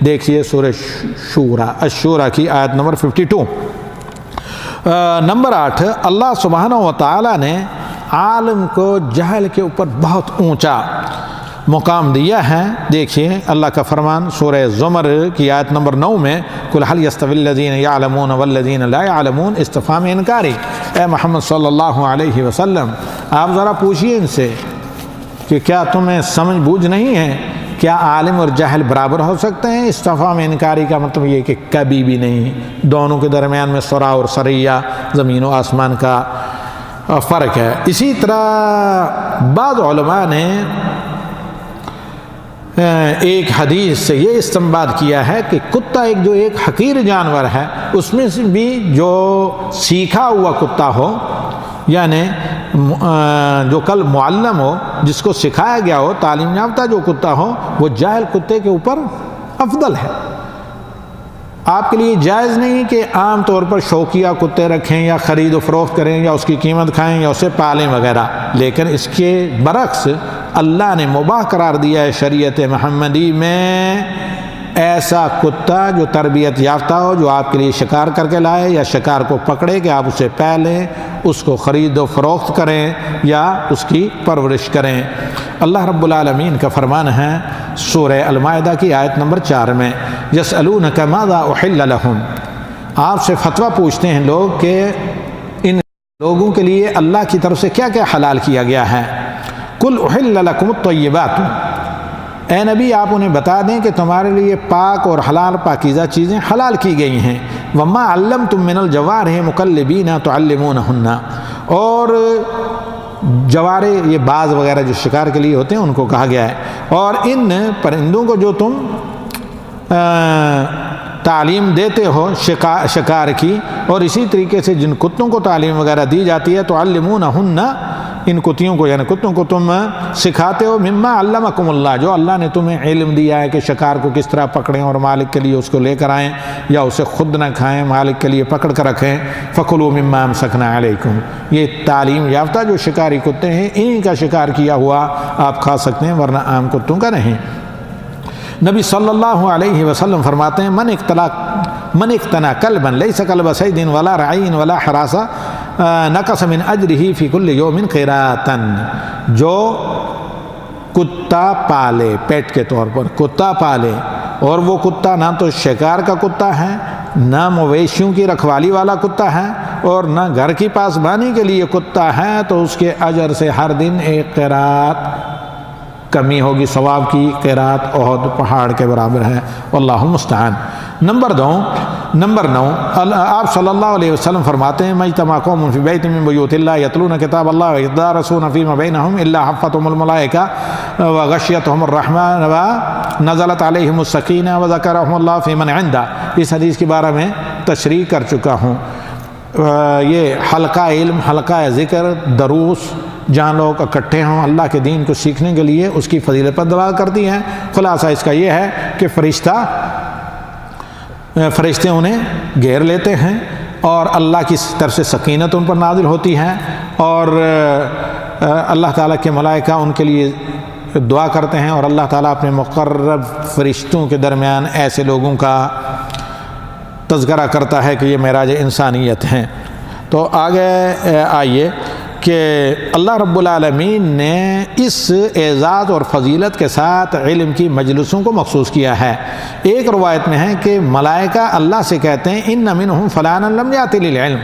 [SPEAKER 1] دیکھیے سورہ الشورى کی آیت نمبر 52۔ نمبر 8، اللہ سبحانہ و تعالیٰ نے عالم کو جہل کے اوپر بہت اونچا مقام دیا ہے۔ دیکھیے اللہ کا فرمان سورہ زمر کی آیت نمبر 9 میں قُلْ هَلْ يَسْتَوِي الَّذِينَ يَعْلَمُونَ وَالَّذِينَ لَا يَعْلَمُونَ، استفہام انکاری۔ اے محمد صلی اللہ علیہ وسلم آپ ذرا پوچھئے ان سے کہ کیا تمہیں سمجھ بوجھ نہیں ہے؟ کیا عالم اور جاہل برابر ہو سکتے ہیں؟ استفہام انکاری کا مطلب یہ کہ کبھی بھی نہیں، دونوں کے درمیان میں سرا اور سریہ، زمین و آسمان کا فرق ہے۔ اسی طرح بعض علماء نے ایک حدیث سے یہ استنباط کیا ہے کہ کتا ایک حقیر جانور ہے، اس میں سے بھی جو سیکھا ہوا کتا ہو، یعنی جو کل معلم ہو، جس کو سکھایا گیا ہو، تعلیم یافتہ جو کتا ہو، وہ جاہل کتے کے اوپر افضل ہے۔ آپ کے لیے جائز نہیں کہ عام طور پر شوقیہ کتے رکھیں یا خرید و فروخت کریں یا اس کی قیمت کھائیں یا اسے پالیں وغیرہ، لیکن اس کے برعکس اللہ نے مباح قرار دیا ہے شریعت محمدی میں ایسا کتا جو تربیت یافتہ ہو، جو آپ کے لیے شکار کر کے لائے یا شکار کو پکڑے کہ آپ اسے پالیں، اس کو خرید و فروخت کریں یا اس کی پرورش کریں۔ اللہ رب العالمین کا فرمان ہے سورہ المائدہ کی آیت نمبر 4 میں، یسألونک ماذا احل لہم، آپ سے فتویٰ پوچھتے ہیں لوگ کہ ان لوگوں کے لیے اللہ کی طرف سے کیا کیا حلال کیا گیا ہے۔ قل احل لکم الطیبات، اے نبی آپ انہیں بتا دیں کہ تمہارے لیے پاک اور حلال پاکیزہ چیزیں حلال کی گئی ہیں۔ وما علمتم من الجوارح مقلبین تعلمونہن، اور جوارے یہ باز وغیرہ جو شکار کے لیے ہوتے ہیں ان کو کہا گیا ہے، اور ان پرندوں کو جو تم تعلیم دیتے ہو شکار کی، اور اسی طریقے سے جن کتوں کو تعلیم وغیرہ دی جاتی ہے تعلمونہن، ان کتیوں کو یعنی کتوں کو تم سکھاتے ہو، مما علمکم اللہ، جو اللہ نے تمہیں علم دیا ہے کہ شکار کو کس طرح پکڑیں اور مالک کے لیے اس کو لے کر آئیں یا اسے خود نہ کھائیں، مالک کے لیے پکڑ کر رکھیں۔ فکلوا مما امسکنا علیکم، یہ تعلیم یافتہ جو شکاری کتے ہیں انہی کا شکار کیا ہوا آپ کھا سکتے ہیں، ورنہ عام کتوں کا نہیں۔ نبی صلی اللہ علیہ وسلم فرماتے ہیں من اقتنى کلبا لیس کلب صید ولا رعی ولا حراسہ نقص من اجرہ فی کل یوم قیراطا، جو کتا پالے، پیٹ کے طور پر کتا پالے، اور وہ کتا نہ تو شکار کا کتا ہے، نہ مویشیوں کی رکھوالی والا کتا ہے، اور نہ گھر کی پاسبانی کے لیے کتا ہے، تو اس کے اجر سے ہر دن 1 قیراط کمی ہوگی ثواب کی، قیراط احد پہاڑ کے برابر ہے، واللہ المستعان۔ نمبر 9 آپ صلی اللہ علیہ وسلم فرماتے ہیں مجتمع قوم فی بیت من بیوت اللہ یتلون کتاب اللہ ویتدارسون فیما بینہم الا حفتهم الملائکہ وغشیتهم الرحمن ونزلت علیہم السکینہ وذکرہم اللہ فی من عندہ، اس حدیث کے بارے میں تشریح کر چکا ہوں۔ یہ حلقہ علم، حلقہ ذکر، دروس جہاں لوگ اکٹھے ہوں اللہ کے دین کو سیکھنے کے لیے، اس کی فضیلت پر دعا کرتی ہیں۔ خلاصہ اس کا یہ ہے کہ فرشتے انہیں گھیر لیتے ہیں اور اللہ کی طرف سے سکینت ان پر نازل ہوتی ہے، اور اللہ تعالیٰ کے ملائکہ ان کے لیے دعا کرتے ہیں، اور اللہ تعالیٰ اپنے مقرب فرشتوں کے درمیان ایسے لوگوں کا تذکرہ کرتا ہے کہ یہ معراج انسانیت ہیں۔ تو آگے آئیے کہ اللہ رب العالمین نے اس اعزاز اور فضیلت کے ساتھ علم کی مجلسوں کو مخصوص کیا ہے۔ ایک روایت میں ہے کہ ملائکہ اللہ سے کہتے ہیں ان منہم فلانا لم یأت للعلم،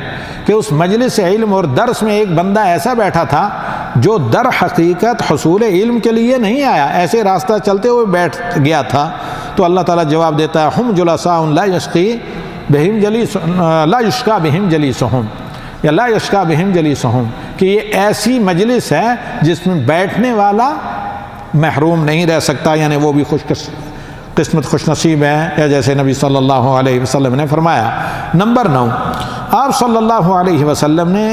[SPEAKER 1] کہ اس مجلس علم اور درس میں ایک بندہ ایسا بیٹھا تھا جو در حقیقت حصول علم کے لیے نہیں آیا، ایسے راستہ چلتے ہوئے بیٹھ گیا تھا۔ تو اللہ تعالیٰ جواب دیتا ہے ہم جلساء لا یشقی بہم جلیسہم، یا لا یشقی بہم جلیسہم، کہ یہ ایسی مجلس ہے جس میں بیٹھنے والا محروم نہیں رہ سکتا، یعنی وہ بھی قسمت خوش نصیب ہے، یا جیسے نبی صلی اللہ علیہ وسلم نے فرمایا۔ نمبر 9 آپ صلی اللہ علیہ وسلم نے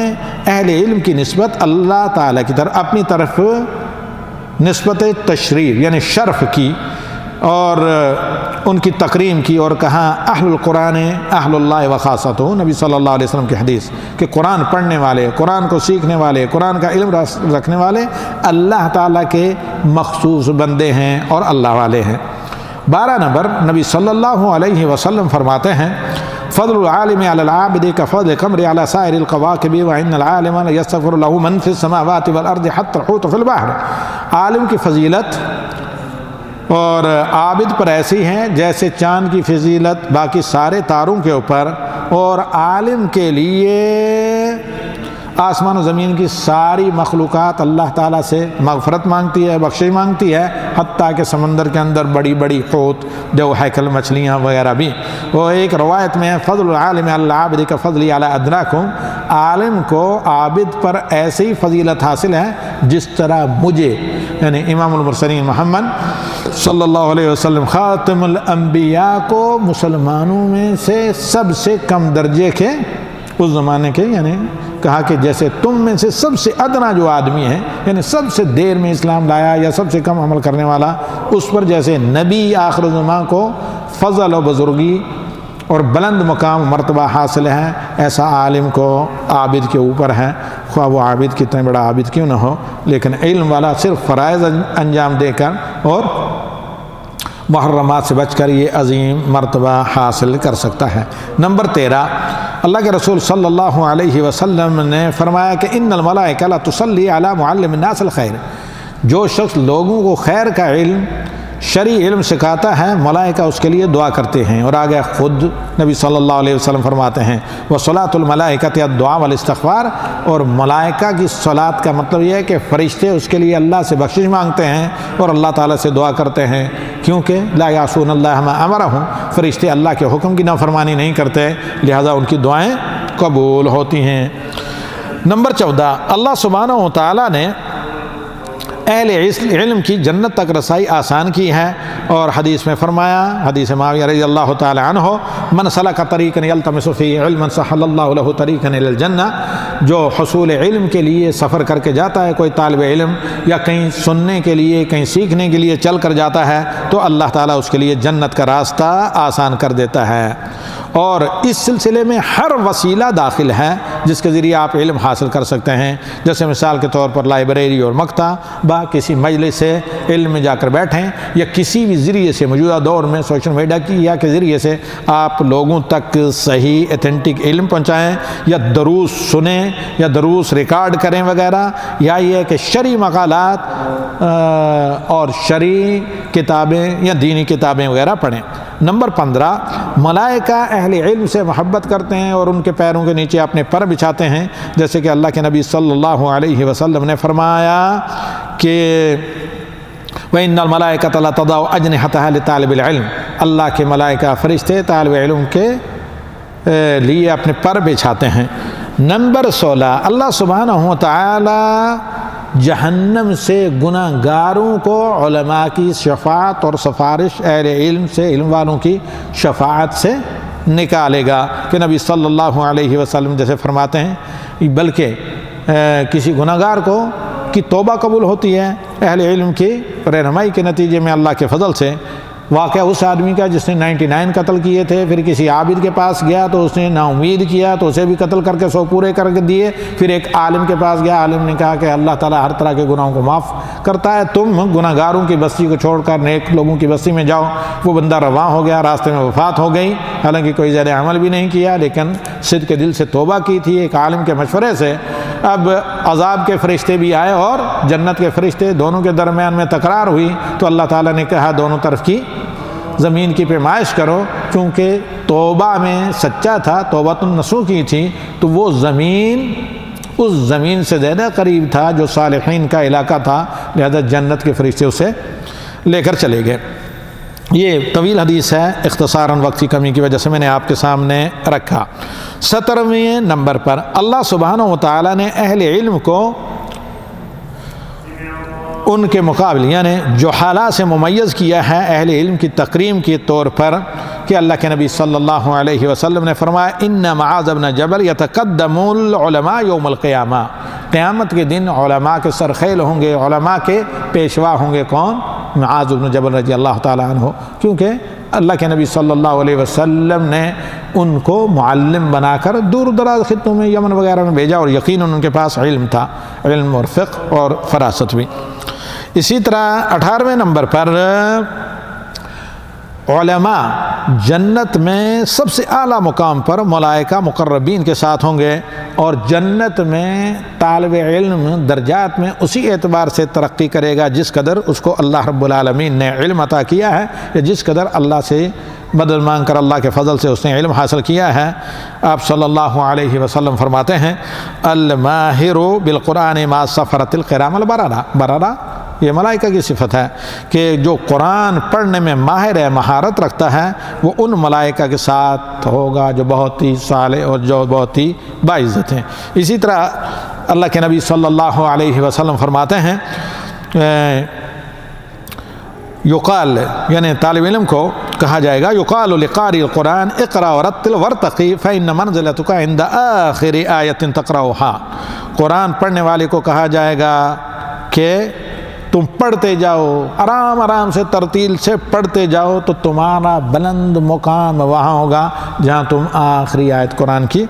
[SPEAKER 1] اہل علم کی نسبت اللہ تعالیٰ کی طرف اپنی طرف نسبت تشریف یعنی شرف کی، اور ان کی تکریم کی، اور کہا اہل القرآن اہل اللہ وخاصتہ، نبی صلی اللہ علیہ وسلم کی حدیث کہ قرآن پڑھنے والے، قرآن کو سیکھنے والے، قرآن کا علم رکھنے والے اللہ تعالیٰ کے مخصوص بندے ہیں اور اللہ والے ہیں۔ 12 نمبر نبی صلی اللہ علیہ وسلم فرماتے ہیں فضل العالم علی العابد کفضل القمر علی سائر الکواکب وان العالم یستغفر له من فی السماوات والارض حتى الحوت فی البحر، عالم کی فضیلت اور عابد پر ایسی ہیں جیسے چاند کی فضیلت باقی سارے تاروں کے اوپر، اور عالم کے لیے آسمان و زمین کی ساری مخلوقات اللہ تعالیٰ سے مغفرت مانگتی ہے، بخشش مانگتی ہے، حتیٰ کہ سمندر کے اندر بڑی بڑی حوت جو ہیکل مچھلیاں وغیرہ بھی۔ وہ ایک روایت میں فضل العالم علی العابد کا فضلی علی ادناکم، عالم کو عابد پر ایسی فضیلت حاصل ہے جس طرح مجھے یعنی امام المرسلین محمد صلی اللہ علیہ وسلم خاتم الانبیاء کو مسلمانوں میں سے سب سے کم درجے کے اس زمانے کے، یعنی کہا کہ جیسے تم میں سے سب سے ادنا جو آدمی ہے یعنی سب سے دیر میں اسلام لایا یا سب سے کم عمل کرنے والا، اس پر جیسے نبی آخر الزمان کو فضل و بزرگی اور بلند مقام مرتبہ حاصل ہے، ایسا عالم کو عابد کے اوپر ہے، خواہ وہ عابد کتنا بڑا عابد کیوں نہ ہو، لیکن علم والا صرف فرائض انجام دے کر اور محرمات سے بچ کر یہ عظیم مرتبہ حاصل کر سکتا ہے۔ نمبر 13، اللہ کے رسول صلی اللہ علیہ وسلم نے فرمایا کہ ان الملائکہ لا تصلی علی معلم الناس الخیر، جو شخص لوگوں کو خیر کا علم، شرعی علم سکھاتا ہے، ملائکہ اس کے لیے دعا کرتے ہیں۔ اور آگے خود نبی صلی اللہ علیہ وسلم فرماتے ہیں وصلاۃ الملائکۃ الدعاء والاستغفار، اور ملائکہ کی صلاۃ کا مطلب یہ ہے کہ فرشتے اس کے لیے اللہ سے بخشش مانگتے ہیں اور اللہ تعالیٰ سے دعا کرتے ہیں، کیونکہ لا یعصون اللہ ما امرہم، فرشتے اللہ کے حکم کی نافرمانی نہیں کرتے، لہذا ان کی دعائیں قبول ہوتی ہیں۔ نمبر 14، اللہ سبحانہ و تعالیٰ نے اہل علم کی جنت تک رسائی آسان کی ہے، اور حدیث میں فرمایا، حدیث معاویہ رضی اللہ تعالی عنہ، من سلک طریقا یلتمس فیہ علما سہل اللہ لہ طریقا الی الجنہ، جو حصول علم کے لیے سفر کر کے جاتا ہے کوئی طالب علم، یا کہیں سننے کے لیے کہیں سیکھنے کے لیے چل کر جاتا ہے، تو اللہ تعالیٰ اس کے لیے جنت کا راستہ آسان کر دیتا ہے۔ اور اس سلسلے میں ہر وسیلہ داخل ہے جس کے ذریعے آپ علم حاصل کر سکتے ہیں، جیسے مثال کے طور پر لائبریری اور مکتبہ، کسی مجلس سے علم میں جا کر بیٹھیں، یا کسی بھی ذریعے سے موجودہ دور میں سوشل میڈیا کے ذریعے سے آپ لوگوں تک صحیح ایتھنٹک علم پہنچائیں، یا دروس سنیں یا دروس ریکارڈ کریں وغیرہ، یا یہ کہ شرعی مقالات اور شرعی کتابیں یا دینی کتابیں وغیرہ پڑھیں۔ نمبر 15، ملائکہ اہل علم سے محبت کرتے ہیں اور ان کے پیروں کے نیچے اپنے پر بچھاتے ہیں، جیسے کہ اللہ کے نبی صلی اللہ علیہ وسلم نے فرمایا کہ وَإِنَّ الْمَلَائِكَةَ لَتَضَعُ أَجْنِحَتَهَا لِطَالِبِ الْعِلْمِ، اللہ کے ملائکہ فرشتے طالب علم کے لیے اپنے پر بچھاتے ہیں۔ نمبر 16، اللہ سبحانہ و تعالی جہنم سے گناہ گاروں کو علماء کی شفاعت اور سفارش، اہل علم سے، علم والوں کی شفاعت سے نکالے گا، کہ نبی صلی اللہ علیہ وسلم جیسے فرماتے ہیں، بلکہ کسی گناہ گار کی توبہ قبول ہوتی ہے اہل علم کی رہنمائی کے نتیجے میں اللہ کے فضل سے۔ واقعہ اس آدمی کا جس نے 99 قتل کیے تھے، پھر کسی عابد کے پاس گیا تو اس نے نا امید کیا تو اسے بھی قتل کر کے 100 پورے کر کے دیے، پھر ایک عالم کے پاس گیا، عالم نے کہا کہ اللہ تعالیٰ ہر طرح کے گناہوں کو معاف کرتا ہے، تم گناہ گاروں کی بستی کو چھوڑ کر نیک لوگوں کی بستی میں جاؤ۔ وہ بندہ رواں ہو گیا، راستے میں وفات ہو گئی، حالانکہ کوئی زیادہ عمل بھی نہیں کیا، لیکن صدق کے دل سے توبہ کی تھی ایک عالم کے مشورے سے۔ اب عذاب کے فرشتے بھی آئے اور جنت کے فرشتے، دونوں کے درمیان میں تکرار ہوئی، تو اللہ تعالیٰ نے کہا دونوں طرف کی زمین کی پیمائش کرو، کیونکہ توبہ میں سچا تھا، توبۃ النصوح کی تھی، تو وہ زمین اس زمین سے زیادہ قریب تھا جو صالحین کا علاقہ تھا، لہذا جنت کے فرشتے اسے لے کر چلے گئے۔ یہ طویل حدیث ہے، اختصاراً وقت کی کمی کی وجہ سے میں نے آپ کے سامنے رکھا۔ 17ویں نمبر پر اللہ سبحانہ و تعالیٰ نے اہل علم کو ان کے مقابل یعنی جہالا سے ممیز کیا ہے اہل علم کی تکریم کے طور پر، کہ اللہ کے نبی صلی اللہ علیہ وسلم نے فرمایا ان معاذ بن جبل یتقدم العلماء یوم القیامہ، قیامت کے دن علماء کے سرخیل ہوں گے، علماء کے پیشوا ہوں گے۔ کون؟ معاذ بن جبل رضی اللہ تعالیٰ عنہ، کیونکہ اللہ کے نبی صلی اللہ علیہ وسلم نے ان کو معلم بنا کر دور دراز خطوں میں، یمن وغیرہ میں بھیجا، اور یقیناً ان کے پاس علم تھا، علم اور فقہ اور فراست بھی۔ اسی طرح 18ویں نمبر پر علماء جنت میں سب سے اعلیٰ مقام پر ملائکہ مقربین کے ساتھ ہوں گے، اور جنت میں طالب علم درجات میں اسی اعتبار سے ترقی کرے گا جس قدر اس کو اللہ رب العالمین نے علم عطا کیا ہے، یا جس قدر اللہ سے مدد مانگ کر اللہ کے فضل سے اس نے علم حاصل کیا ہے۔ آپ صلی اللہ علیہ وسلم فرماتے ہیں الماہر بالقرآن ما سفرت القرام البررہ، بررہ یہ ملائکہ کی صفت ہے کہ جو قرآن پڑھنے میں ماہر ہے، مہارت رکھتا ہے، وہ ان ملائکہ کے ساتھ ہوگا جو بہت ہی صالح اور جو بہت ہی باعزت ہیں۔ اسی طرح اللہ کے نبی صلی اللہ علیہ وسلم فرماتے ہیں یقال یعنی طالب علم کو کہا جائے گا یقال لقاری القرآن اقرا ورتل ورتقی فإن منزلتک عند آخر آیت تقرأها، قرآن پڑھنے والے کو کہا جائے گا کہ تم پڑھتے جاؤ آرام آرام سے ترتیل سے پڑھتے جاؤ تو تمہارا بلند مقام وہاں ہوگا جہاں تم آخری آیت قرآن کی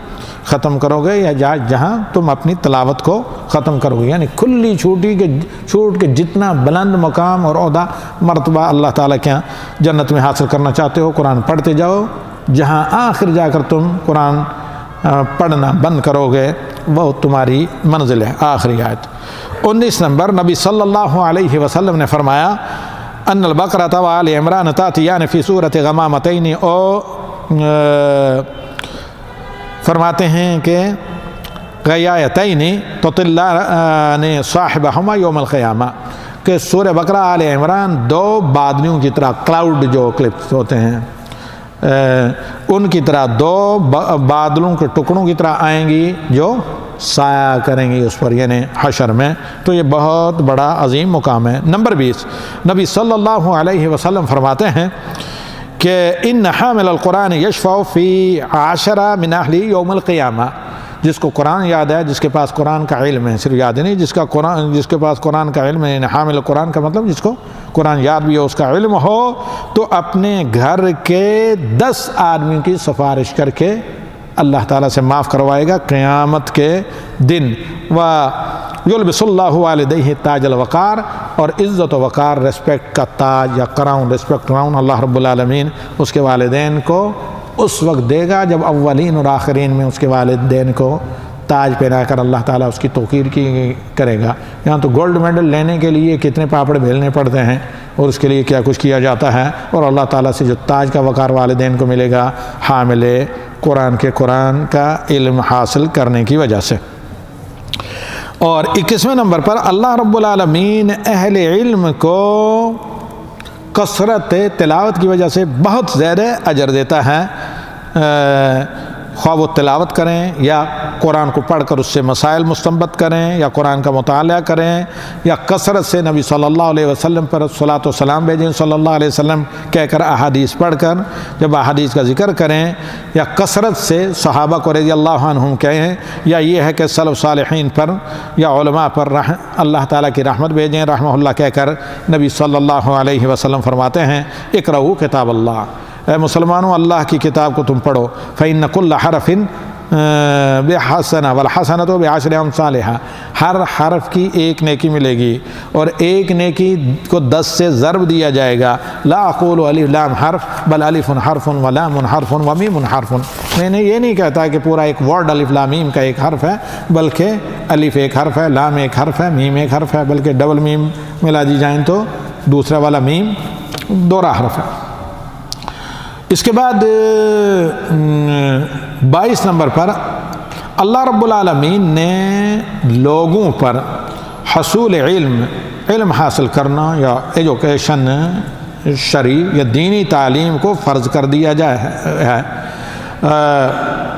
[SPEAKER 1] ختم کرو گے یا جہاں تم اپنی تلاوت کو ختم کرو گے. یعنی کھلی چھوٹ کے جتنا بلند مقام اور عہدہ مرتبہ اللہ تعالیٰ کے یہاں جنت میں حاصل کرنا چاہتے ہو قرآن پڑھتے جاؤ. جہاں آخر جا کر تم قرآن پڑھنا بند کرو گے وہ تمہاری منزل ہے آخری آیت. 19 نمبر نبی صلی اللہ علیہ وسلم نے فرمایا ان البقرۃ و آل عمران تأتیان فی صورت غمامتین، فرماتے ہیں کہ غیایتین تطلان صاحبہما یوم القیامہ، کہ سورہ بقرہ آل عمران دو بادلیوں کی طرح، کلاؤڈ جو کلپس ہوتے ہیں ان کی طرح، دو بادلوں کے ٹکڑوں کی طرح آئیں گی جو سایہ کریں گی اس پر، یعنی حشر میں. تو یہ بہت بڑا عظیم مقام ہے. نمبر 20 نبی صلی اللہ علیہ وسلم فرماتے ہیں کہ ان حامل القرآن یشفع فی 10 من اہل یوم القیامہ. جس کو قرآن یاد ہے، جس کے پاس قرآن کا علم ہے، صرف یاد نہیں، جس کے پاس قرآن کا علم ہے، حامل قرآن کا مطلب جس کو قرآن یاد بھی ہو، اس کا علم ہو، تو اپنے گھر کے 10 آدمی کی سفارش کر کے اللہ تعالیٰ سے معاف کروائے گا قیامت کے دن. وَيُلْبِسُ اللَّهُ وَالِدَيْهِ تاج الوقار، اور عزت و وقار، ریسپیکٹ کا تاج یا کراؤن، ریسپیکٹ کراؤن اللہ رب العالمین اس کے والدین کو اس وقت دے گا جب اولین اور آخرین میں اس کے والدین کو تاج پہنا کر اللہ تعالیٰ اس کی توقیر کی کرے گا. یہاں تو گولڈ میڈل لینے کے لیے کتنے پاپڑ بھیلنے پڑتے ہیں اور اس کے لیے کیا کچھ کیا جاتا ہے، اور اللہ تعالیٰ سے جو تاج کا وقار والدین کو ملے گا حامل قرآن کا علم حاصل کرنے کی وجہ سے. اور 21ویں نمبر پر اللہ رب العالمین اہل علم کو کثرت تلاوت کی وجہ سے بہت زیادہ اجر دیتا ہے. خواہ وہ تلاوت کریں یا قرآن کو پڑھ کر اس سے مسائل مستنبط کریں یا قرآن کا مطالعہ کریں یا کثرت سے نبی صلی اللہ علیہ وسلم پر صلاۃ و سلام بھیجیں صلی اللہ علیہ وسلم کہہ کر احادیث پڑھ کر جب احادیث کا ذکر کریں یا کثرت سے صحابہ کو رضی اللہ عنہم کہیں، یا یہ ہے کہ سلف صالحین پر یا علماء پر اللہ تعالیٰ کی رحمت بھیجیں رحمہ اللہ کہہ کر نبی صلی اللہ علیہ وسلم فرماتے ہیں اقرؤوا کتاب اللہ، اے مسلمانوں اللہ کی کتاب کو تم پڑھو. فإن كل حرف بحسنہ والحسنۃ بعشر امثالها، ہر حرف کی ایک نیکی ملے گی اور ایک نیکی کو 10 سے ضرب دیا جائے گا. لا اقول الف لام حرف بل الف حرف ولام حرف ومیم حرف. میں نے یہ نہیں کہتا کہ پورا ایک ورڈ الف لام میم کا ایک حرف ہے، بلکہ الف ایک حرف ہے، لام ایک حرف ہے، میم ایک حرف ہے، بلکہ ڈبل میم ملا دی جائیں تو دوسرا والا میم دوہرا حرف ہے. اس کے بعد 22 نمبر پر اللہ رب العالمین نے لوگوں پر حصول علم حاصل کرنا یا ایجوکیشن شرعی یا دینی تعلیم کو فرض کر دیا ہے.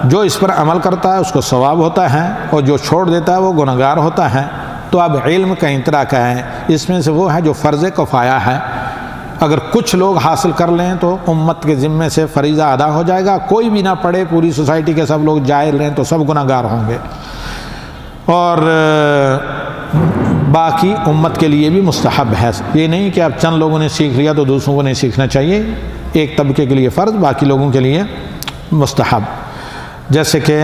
[SPEAKER 1] جو اس پر عمل کرتا ہے اس کو ثواب ہوتا ہے اور جو چھوڑ دیتا ہے وہ گنہگار ہوتا ہے. تو اب علم کئی طرح کا ہے، اس میں سے وہ ہے جو فرض کفایہ ہے. اگر کچھ لوگ حاصل کر لیں تو امت کے ذمے سے فریضہ ادا ہو جائے گا، کوئی بھی نہ پڑھے پوری سوسائٹی کے سب لوگ جاہل رہیں تو سب گناہ گار ہوں گے. اور باقی امت کے لیے بھی مستحب ہے، یہ نہیں کہ اب چند لوگوں نے سیکھ لیا تو دوسروں کو نہیں سیکھنا چاہیے. ایک طبقے کے لیے فرض، باقی لوگوں کے لیے مستحب. جیسے کہ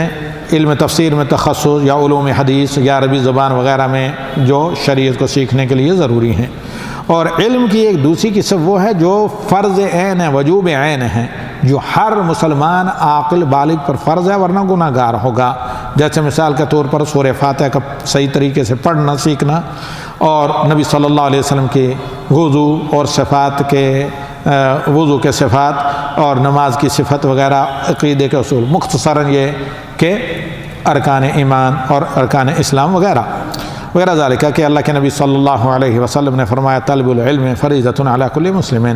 [SPEAKER 1] علم تفسیر میں تخصص یا علوم حدیث یا عربی زبان وغیرہ میں جو شریعت کو سیکھنے کے لیے ضروری ہیں. اور علم کی ایک دوسری قسم وہ ہے جو فرض عین ہے، وجوب عین ہے، جو ہر مسلمان عاقل بالغ پر فرض ہے ورنہ گناہ گار ہوگا. جیسے مثال کے طور پر سورہ فاتحہ کا صحیح طریقے سے پڑھنا سیکھنا، اور نبی صلی اللہ علیہ وسلم کے وضو اور صفات کے وضو کے صفات اور نماز کی صفت وغیرہ، عقیدے کے اصول، مختصراً یہ کہ ارکان ایمان اور ارکان اسلام وغیرہ وغیرہ ذالک، کہ اللہ کے نبی صلی اللہ علیہ وسلم نے فرمایا طلب العلم فریضۃ علی کل مسلم.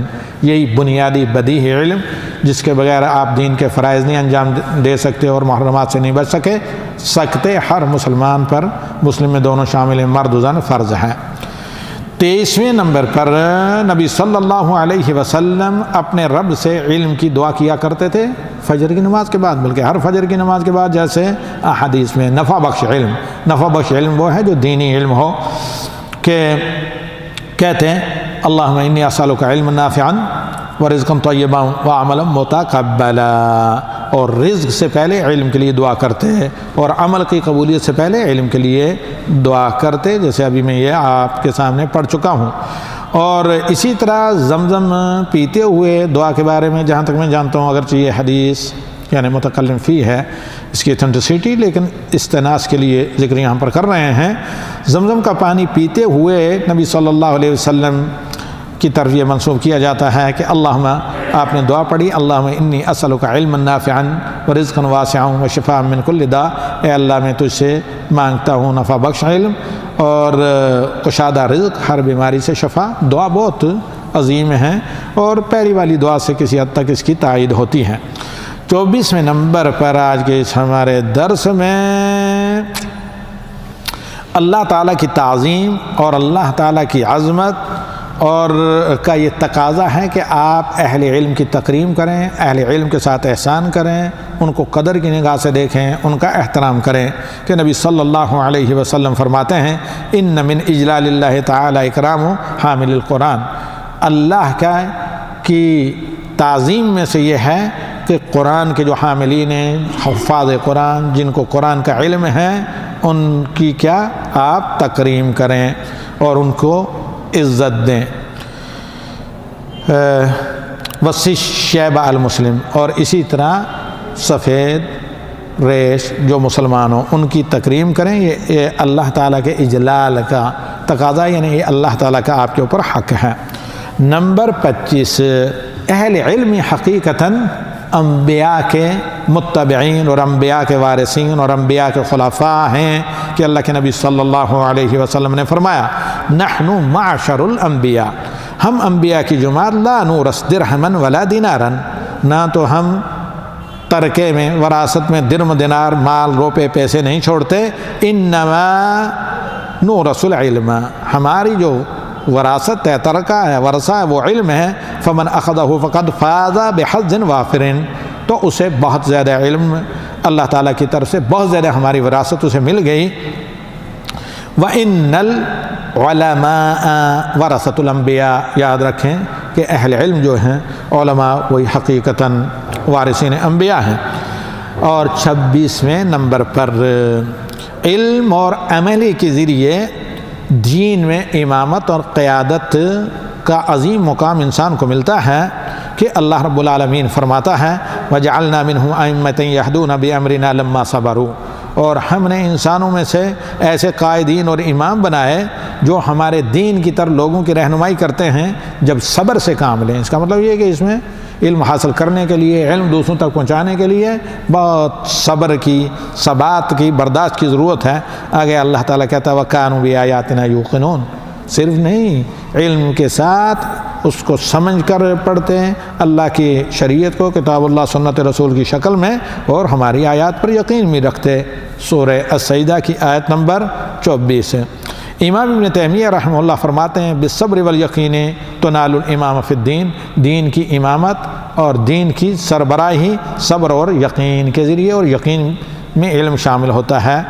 [SPEAKER 1] یہی بنیادی بدیہی علم جس کے بغیر آپ دین کے فرائض نہیں انجام دے سکتے اور محرمات سے نہیں بچ سکتے، ہر مسلمان پر، مسلم میں دونوں شامل ہیں، مرد و زن، فرض ہے. 23ویں نمبر پر نبی صلی اللہ علیہ وسلم اپنے رب سے علم کی دعا کیا کرتے تھے فجر کی نماز کے بعد، بلکہ ہر فجر کی نماز کے بعد، جیسے احادیث میں نفع بخش علم وہ ہے جو دینی علم ہو، کہ کہتے ہیں اللہم انی اسألک علما نافعا ورزقا طیبا وعملا متقبلا، اور رزق سے پہلے علم کے لیے دعا کرتے اور عمل کی قبولیت سے پہلے علم کے لیے دعا کرتے، جیسے ابھی میں یہ آپ کے سامنے پڑھ چکا ہوں۔ اور اسی طرح زمزم پیتے ہوئے دعا کے بارے میں جہاں تک میں جانتا ہوں، اگرچہ یہ حدیث یعنی متکلم فی ہے اس کی اتھینٹسٹی، لیکن استناس کے لیے ذکر یہاں پر کر رہے ہیں۔ زمزم کا پانی پیتے ہوئے نبی صلی اللہ علیہ وسلم کی طرف یہ منسوب کیا جاتا ہے کہ اللہم، آپ نے دعا پڑھی اللہم انی اسألک علما نافعا ورزقا واسعا وشفاء من کل داء، اے اللہ میں تجھ سے مانگتا ہوں نفع بخش علم اور کشادہ رزق، ہر بیماری سے شفا۔ دعا بہت عظیم ہے اور پہلی والی دعا سے کسی حد تک اس کی تائید ہوتی ہے۔ 24ویں نمبر پر آج کے اس ہمارے درس میں اللہ تعالیٰ کی تعظیم اور اللہ تعالیٰ کی عظمت اور کا یہ تقاضا ہے کہ آپ اہل علم کی تکریم کریں، اہل علم کے ساتھ احسان کریں، ان کو قدر کی نگاہ سے دیکھیں، ان کا احترام کریں، کہ نبی صلی اللہ علیہ وسلم فرماتے ہیں ان من اجلال اللہ تعالی اکرام حامل القرآن، اللہ کا کی تعظیم میں سے یہ ہے کہ قرآن کے جو حاملین ہیں، حفاظ قرآن، جن کو قرآن کا علم ہے، ان کی کیا آپ تکریم کریں اور ان کو عزت دیں۔ وصی شیبہ المسلم، اور اسی طرح سفید ریش جو مسلمان ہوں ان کی تکریم کریں، یہ اللہ تعالیٰ کے اجلال کا تقاضا، یعنی یہ اللہ تعالیٰ کا آپ کے اوپر حق ہے۔ نمبر 25، اہل علم حقیقتاً انبیاء کے متبعین اور انبیاء کے وارثین اور انبیاء کے خلفاء ہیں، کہ اللہ کے نبی صلی اللہ علیہ وسلم نے فرمایا نحن معشر الانبیاء، ہم انبیاء کی جماعت لا نورث درہما ولا دینارا، نہ تو ہم ترکے میں وراثت میں درم دینار مال روپے پیسے نہیں چھوڑتے، انما نورث العلم، ہماری جو وراثت ہے، ترکہ ہے، ورثہ ہے، وہ علم ہے، فمن اخذہ فقد فاز بحظ وافر، تو اسے بہت زیادہ علم اللہ تعالیٰ کی طرف سے بہت زیادہ ہماری وراثت اسے مل گئی۔ وَإِنَّ الْعُلَمَاءَ وَرَثَةُ الْأَنْبِيَاء، یاد رکھیں کہ اہل علم جو ہیں علماء وہی حقیقتاً وارثین انبیاء ہیں۔ اور 26ویں نمبر پر علم اور عملی کے ذریعے دین میں امامت اور قیادت کا عظیم مقام انسان کو ملتا ہے، کہ اللہ رب العالمین فرماتا ہے وَجَعَلْنَا مِنْهُمْ أَئِمَّةً يَهْدُونَ بِأَمْرِنَا لَمَّا صَبَرُوا، اور ہم نے انسانوں میں سے ایسے قائدین اور امام بنائے جو ہمارے دین کی طرف لوگوں کی رہنمائی کرتے ہیں جب صبر سے کام لیں۔ اس کا مطلب یہ ہے کہ اس میں علم حاصل کرنے کے لیے، علم دوسروں تک پہنچانے کے لیے بہت صبر کی، ثبات کی، برداشت کی ضرورت ہے۔ آگے اللہ تعالیٰ کہتا ہے وَكَانُوا بِآيَاتِنَا يُوقِنُونَ، صرف نہیں علم کے ساتھ اس کو سمجھ کر پڑھتے ہیں، اللہ کی شریعت کو کتاب اللہ سنت رسول کی شکل میں، اور ہماری آیات پر یقین بھی رکھتے۔ سورہ السجدہ کی آیت نمبر 24۔ امام ابن تیمیہ رحمہ اللہ فرماتے ہیں بالصبر والیقین تنال الامام فی الدین، دین کی امامت اور دین کی سربراہی صبر اور یقین کے ذریعے، اور یقین میں علم شامل ہوتا ہے،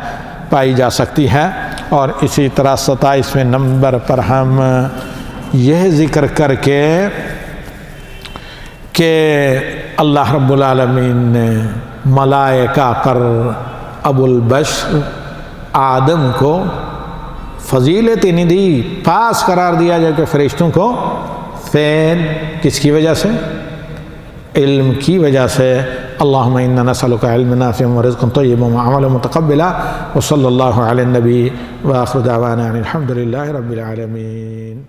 [SPEAKER 1] پائی جا سکتی ہے۔ اور اسی طرح 27ویں نمبر پر ہم یہ ذکر کر کے کہ اللہ رب العالمین نے ملائکہ پر ابو البشر آدم کو فضیلت نہیں دی، پاس قرار دیا جائے کہ فرشتوں کو فین کس کی وجہ سے؟ علم کی وجہ سے۔ اللہم انا نسألک علم نافع ورزقا طیبا وعملا متقبلا، وصلی اللہ علی النبی وآخر دعوانا الحمد للہ رب العالمین۔